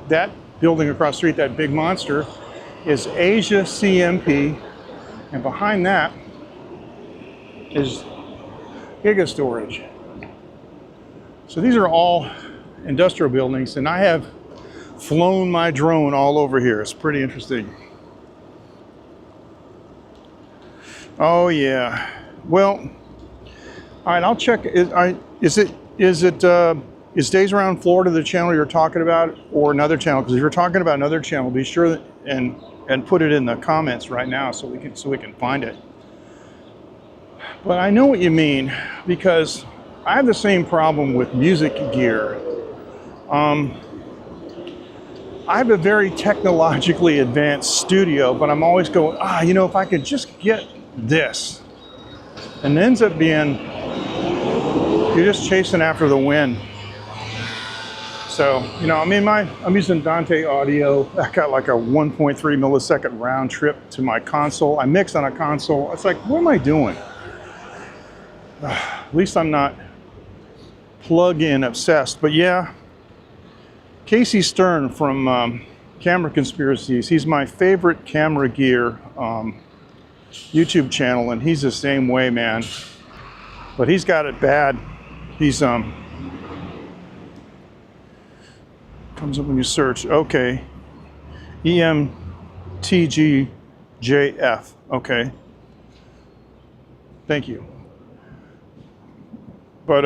that building across the street, that big monster, is Asia CMP, and behind that is Giga Storage. So these are all industrial buildings, and I have flown my drone all over here. It's pretty interesting. Oh yeah. Well, all right. I'll check. Is Days Around Florida the channel you're talking about, or another channel? Because if you're talking about another channel, be sure and put it in the comments right now so we can find it. But I know what you mean, because I have the same problem with music gear. I have a very technologically advanced studio, but I'm always going, you know, if I could just get this. And it ends up being, you're just chasing after the wind. So, you know, I mean, I'm using Dante Audio. I got like a 1.3 millisecond round trip to my console. I mix on a console. It's like, what am I doing? At least I'm not plug-in obsessed. But yeah, Casey Stern from Camera Conspiracies, he's my favorite camera gear YouTube channel, and he's the same way, man. But he's got it bad. He's comes up when you search. Okay, EMTGJF. Okay, thank you. But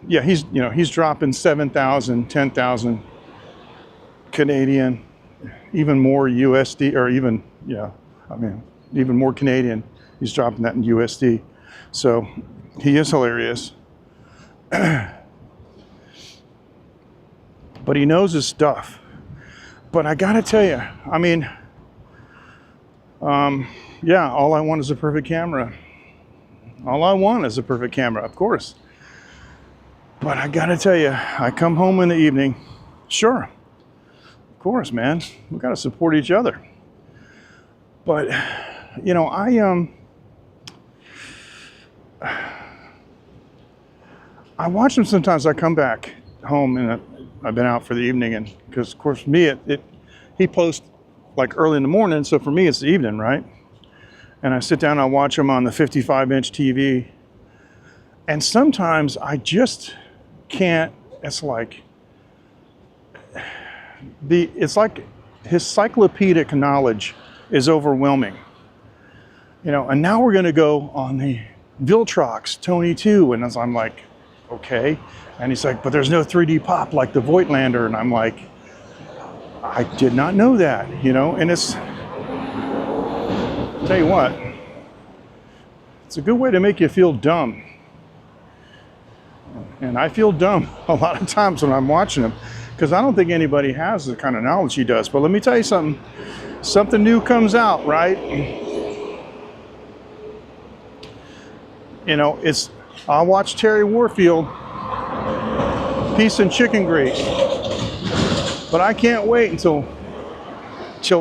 yeah, he's dropping 7,000, 10,000 Canadian, even more USD, or even, yeah, I mean, even more Canadian. He's dropping that in USD. So he is hilarious. But he knows his stuff. But I gotta tell you, I mean, yeah, all I want is a perfect camera. All I want is a perfect camera, of course. But I gotta tell you, I come home in the evening, sure, of course, man, we gotta support each other. But, you know, I watch them sometimes. I come back home and I've been out for the evening, and because of course for me, he posts like early in the morning, so for me it's the evening, right? And I sit down and I watch him on the 55-inch TV, and sometimes I just can't. It's like his cyclopedic knowledge is overwhelming, you know. And now we're going to go on the Viltrox Tony 2, and I'm like, okay. And he's like, but there's no 3D pop like the Voigtlander, and I'm like, I did not know that, you know. And it's, I'll tell you what, it's a good way to make you feel dumb. And I feel dumb a lot of times when I'm watching him, because I don't think anybody has the kind of knowledge he does. But let me tell you something. Something new comes out, right? You know, I watch Terry Warfield, Peace and Chicken Grease. But I can't wait until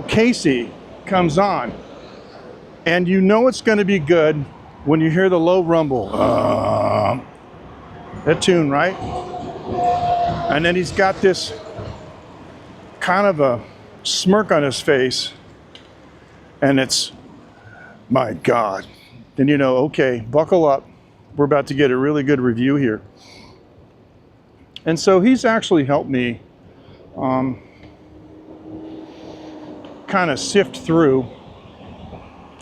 Casey comes on. And you know it's going to be good when you hear the low rumble. That tune, right? And then he's got this kind of a smirk on his face. And it's, my God. Then you know, okay, buckle up. We're about to get a really good review here. And so he's actually helped me kind of sift through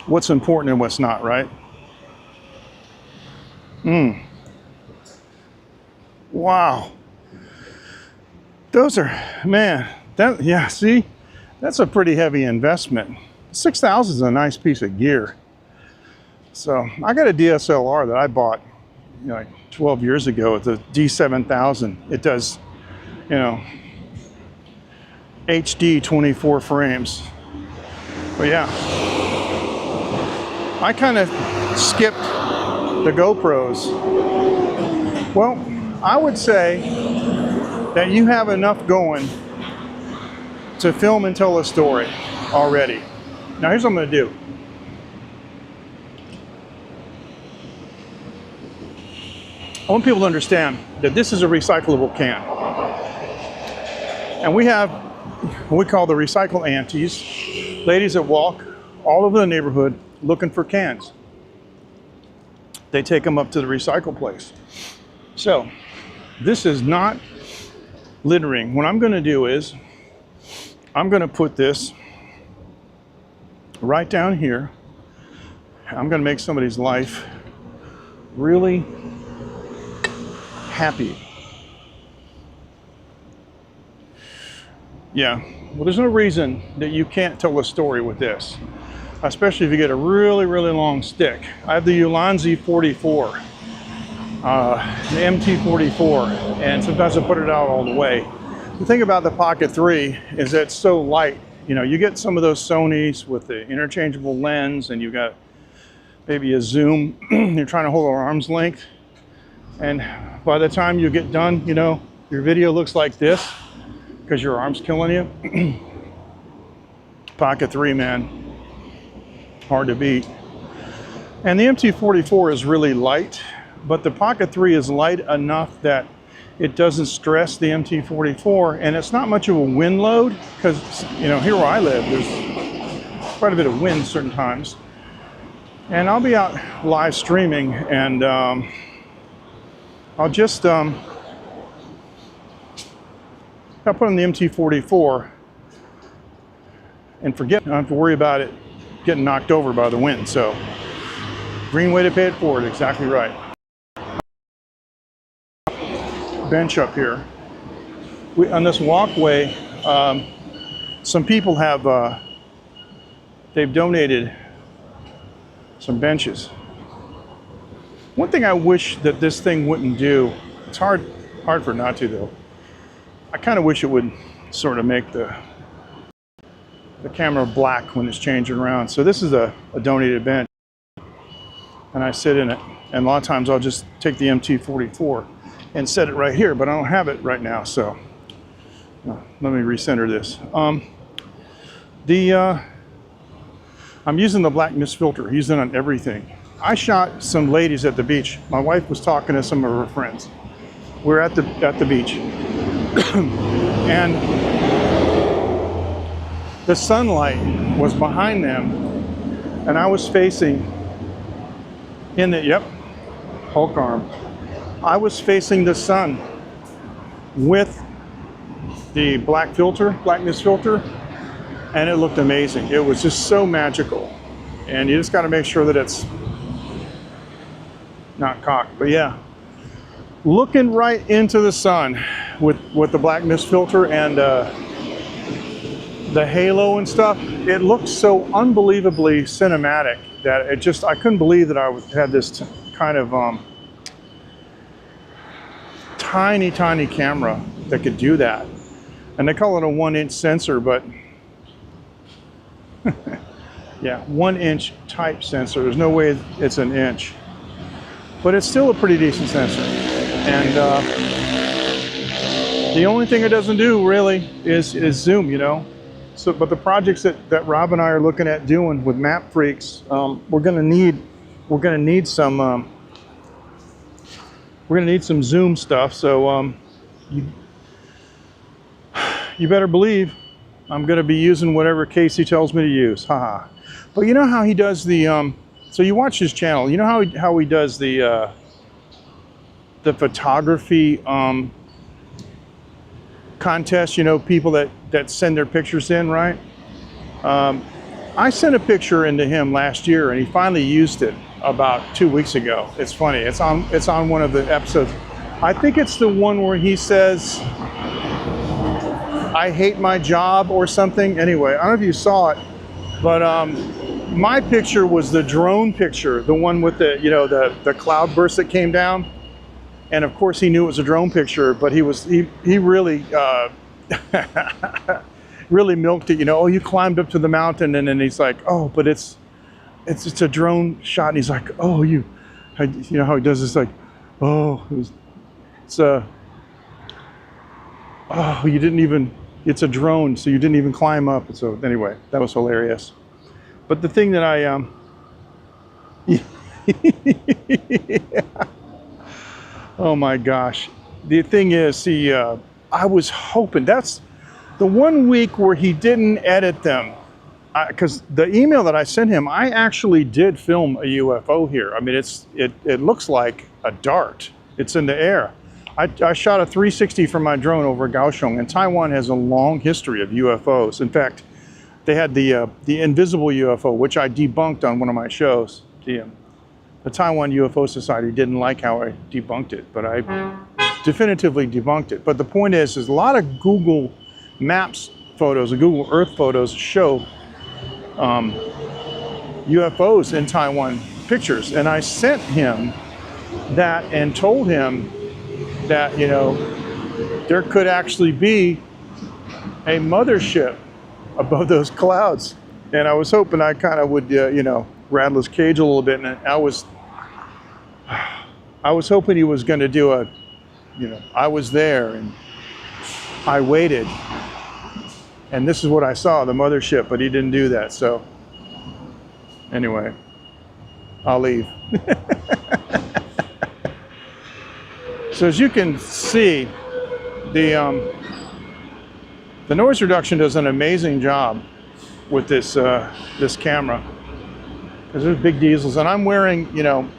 what's important and what's not, right? Wow. Those are, man, yeah, see? That's a pretty heavy investment. 6,000 is a nice piece of gear. So I got a DSLR that I bought, you know, like 12 years ago. It's a D7000. It does, you know, HD 24 frames. But yeah, I kind of skipped the GoPros. Well, I would say that you have enough going to film and tell a story already. Now here's what I'm going to do. I want people to understand that this is a recyclable can. And we have what we call the recycle aunties, ladies that walk all over the neighborhood looking for cans. They take them up to the recycle place. So this is not littering. What I'm going to do is I'm going to put this right down here. I'm going to make somebody's life really happy. Yeah, well, there's no reason that you can't tell a story with this, especially if you get a really, really long stick. I have the Ulanzi 44, the MT44, and sometimes I put it out all the way. The thing about the Pocket 3 is that it's so light. You know, you get some of those Sonys with the interchangeable lens, and you've got maybe a zoom. You're trying to hold an arm's length, and by the time you get done, you know, your video looks like this because your arm's killing you. Pocket 3, man, hard to beat. And the MT44 is really light, but the Pocket 3 is light enough that it doesn't stress the MT44, and it's not much of a wind load because, you know, here where I live, there's quite a bit of wind certain times. And I'll be out live streaming, and I'll just I'll put on the MT44 and forget, I don't have to worry about it getting knocked over by the wind. So, green way to pay it forward, exactly right. Bench up here. On this walkway, some people have, they've donated some benches. One thing I wish that this thing wouldn't do, it's hard for it not to though. I kind of wish it would sort of make the camera black when it's changing around. So this is a donated bench, and I sit in it. And a lot of times I'll just take the MT44 and set it right here, but I don't have it right now. So let me recenter this. I'm using the black mist filter, using it on everything. I shot some ladies at the beach. My wife was talking to some of her friends. We're at the beach. And the sunlight was behind them, and I was facing in the, yep, Hulk arm. I was facing the sun with the black mist filter, and it looked amazing. It was just so magical. And you just got to make sure that it's not cocked. But yeah, looking right into the sun with the black mist filter and the halo and stuff, it looked so unbelievably cinematic that it just, I couldn't believe that I had this kind of tiny camera that could do that. And they call it a 1-inch sensor, but yeah, 1-inch type sensor. There's no way it's an inch, but it's still a pretty decent sensor. And the only thing it doesn't do really is zoom, you know. So, but the projects that Rob and I are looking at doing with Map Freaks, we're gonna need some zoom stuff. So you better believe I'm gonna be using whatever Casey tells me to use. Haha. But you know how he does the so you watch his channel. You know how he does the photography contest, you know, people that send their pictures in, right? I sent a picture into him last year, and he finally used it about 2 weeks ago. It's funny. It's on one of the episodes. I think it's the one where he says, "I hate my job" or something. Anyway, I don't know if you saw it, but my picture was the drone picture, the one with the, you know, the cloud burst that came down. And of course he knew it was a drone picture, but he really really milked it, you know. Oh, you climbed up to the mountain, and then he's like, oh, but it's a drone shot. And he's like, oh, you know how he does this, like, oh, oh, you didn't even, it's a drone, so you didn't even climb up. And so anyway, that was hilarious. But the thing that yeah. Oh my gosh. The thing is, I was hoping, that's the 1 week where he didn't edit them. Because the email that I sent him, I actually did film a UFO here. I mean, it looks like a dart. It's in the air. I shot a 360 from my drone over Kaohsiung, and Taiwan has a long history of UFOs. In fact, they had the invisible UFO, which I debunked on one of my shows. The Taiwan UFO Society didn't like how I debunked it, but I definitively debunked it. But the point is a lot of Google Maps photos and Google Earth photos show UFOs in Taiwan pictures. And I sent him that and told him that, you know, there could actually be a mothership above those clouds. And I was hoping I kind of would, you know, rattle his cage a little bit. And I was hoping he was going to do a, you know, I was there and I waited, and this is what I saw, the mothership, but he didn't do that. So anyway, I'll leave. So as you can see, the noise reduction does an amazing job with this this camera, because there's big diesels, and I'm wearing, you know,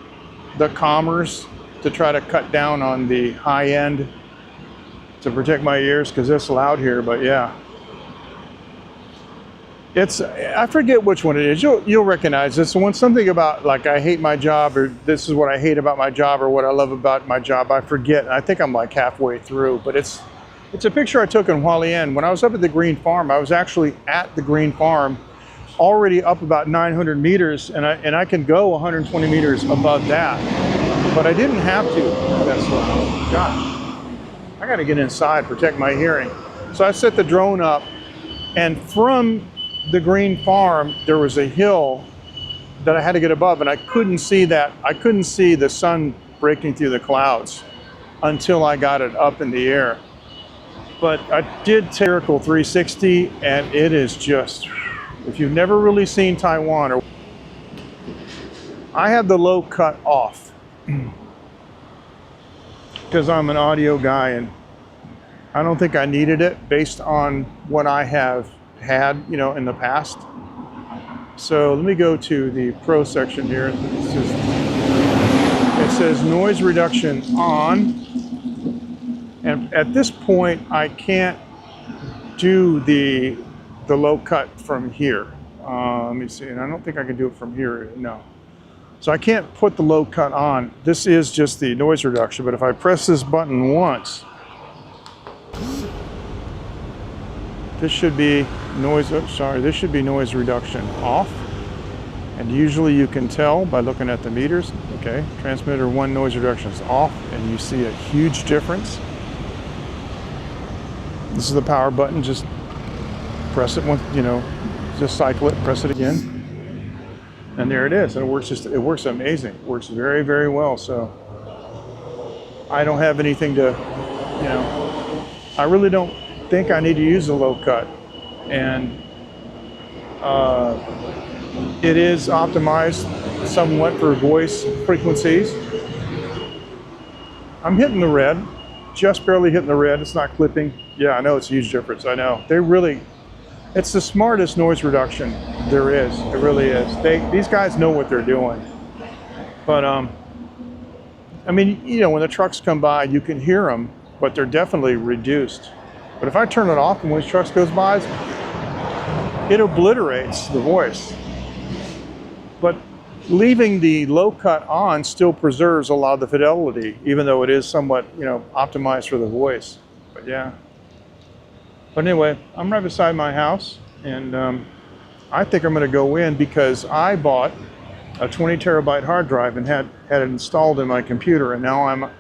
the Commerce to try to cut down on the high end to protect my ears, because it's loud here. But yeah, it's, I forget which one it is. You'll recognize this one. Something about like, I hate my job, or this is what I hate about my job, or what I love about my job. I forget. I think I'm like halfway through, but it's a picture I took in Hualien when I was up at the Green Farm. I was actually at the Green Farm already up about 900 meters, and I can go 120 meters above that, but I didn't have to that slow. Gosh, I got to get inside, protect my hearing. So I set the drone up, and from the green farm there was a hill that I had to get above, and I couldn't see that. I couldn't see the sun breaking through the clouds until I got it up in the air. But I did Miracle 360, and it is just, if you've never really seen Taiwan, or I had the low cut off because I'm an audio guy, and I don't think I needed it based on what I have had, you know, in the past. So let me go to the Pro section here. It says noise reduction on. And at this point, I can't do the low cut from here. Let me see, and I don't think I can do it from here, no. So I can't put the low cut on. This is just the noise reduction, but if I press this button once, this should be noise, this should be noise reduction off. And usually you can tell by looking at the meters. Okay, transmitter 1 noise reduction is off, and you see a huge difference. This is the power button, just press it once, you know, just cycle it, press it again. And there it is, and it works amazing. It works very, very well. So I don't have anything to, you know, I really don't think I need to use a low cut. And it is optimized somewhat for voice frequencies. I'm hitting the red, just barely hitting the red. It's not clipping. Yeah, I know it's a huge difference. I know. They really, it's the smartest noise reduction there is. It really is. These guys know what they're doing. But I mean, you know, when the trucks come by, you can hear them, but they're definitely reduced. But if I turn it off and when trucks goes by, it obliterates the voice. But leaving the low cut on still preserves a lot of the fidelity, even though it is somewhat, you know, optimized for the voice. But yeah. But anyway, I'm right beside my house, and I think I'm going to go in because I bought a 20 terabyte hard drive and had it installed in my computer, and now I'm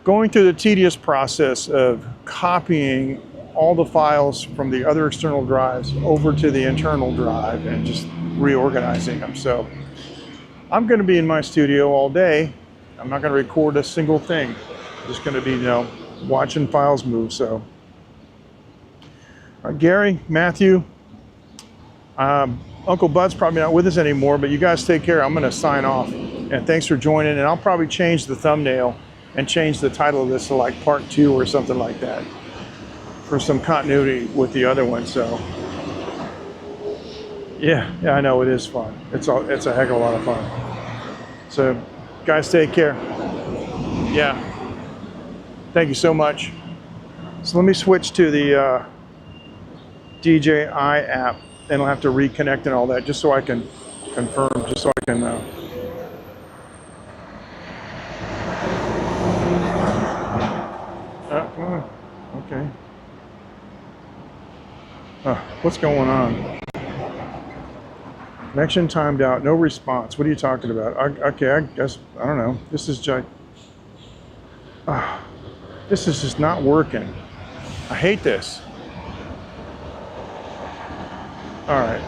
going through the tedious process of copying all the files from the other external drives over to the internal drive and just reorganizing them. So I'm going to be in my studio all day. I'm not going to record a single thing. I'm just going to be, you know, watching files move. So Gary, Matthew, Uncle Bud's probably not with us anymore, but you guys take care. I'm going to sign off, and thanks for joining. And I'll probably change the thumbnail and change the title of this to like part 2 or something like that for some continuity with the other one. So yeah, I know it is fun. It's a heck of a lot of fun. So guys, take care. Yeah, thank you so much. So let me switch to the DJI app, and I'll have to reconnect and all that just so I can confirm, just so I can come on. Okay. What's going on? Connection timed out, no response. What are you talking about? Okay, I guess, I don't know. This is just not working. I hate this. All right.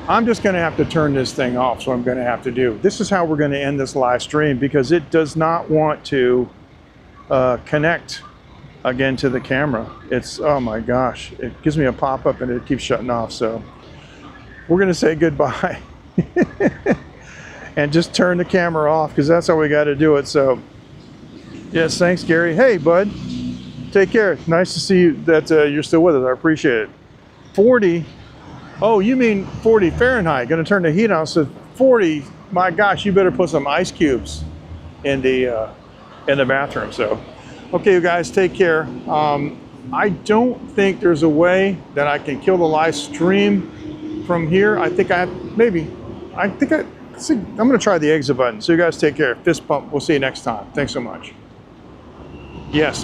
I'm just going to have to turn this thing off, so I'm going to have to do. This is how we're going to end this live stream, because it does not want to connect again to the camera. It's, oh my gosh, it gives me a pop-up and it keeps shutting off. So we're going to say goodbye and just turn the camera off, because that's how we got to do it. So yes, thanks, Gary. Hey, bud, take care. Nice to see you, that you're still with us. I appreciate it. 40. Oh, you mean 40 Fahrenheit? Going to turn the heat on. So 40. My gosh, you better put some ice cubes in the bathroom. So, okay, you guys, take care. I don't think there's a way that I can kill the live stream from here. I think I'm going to try the exit button. So you guys take care. Fist bump. We'll see you next time. Thanks so much. Yes.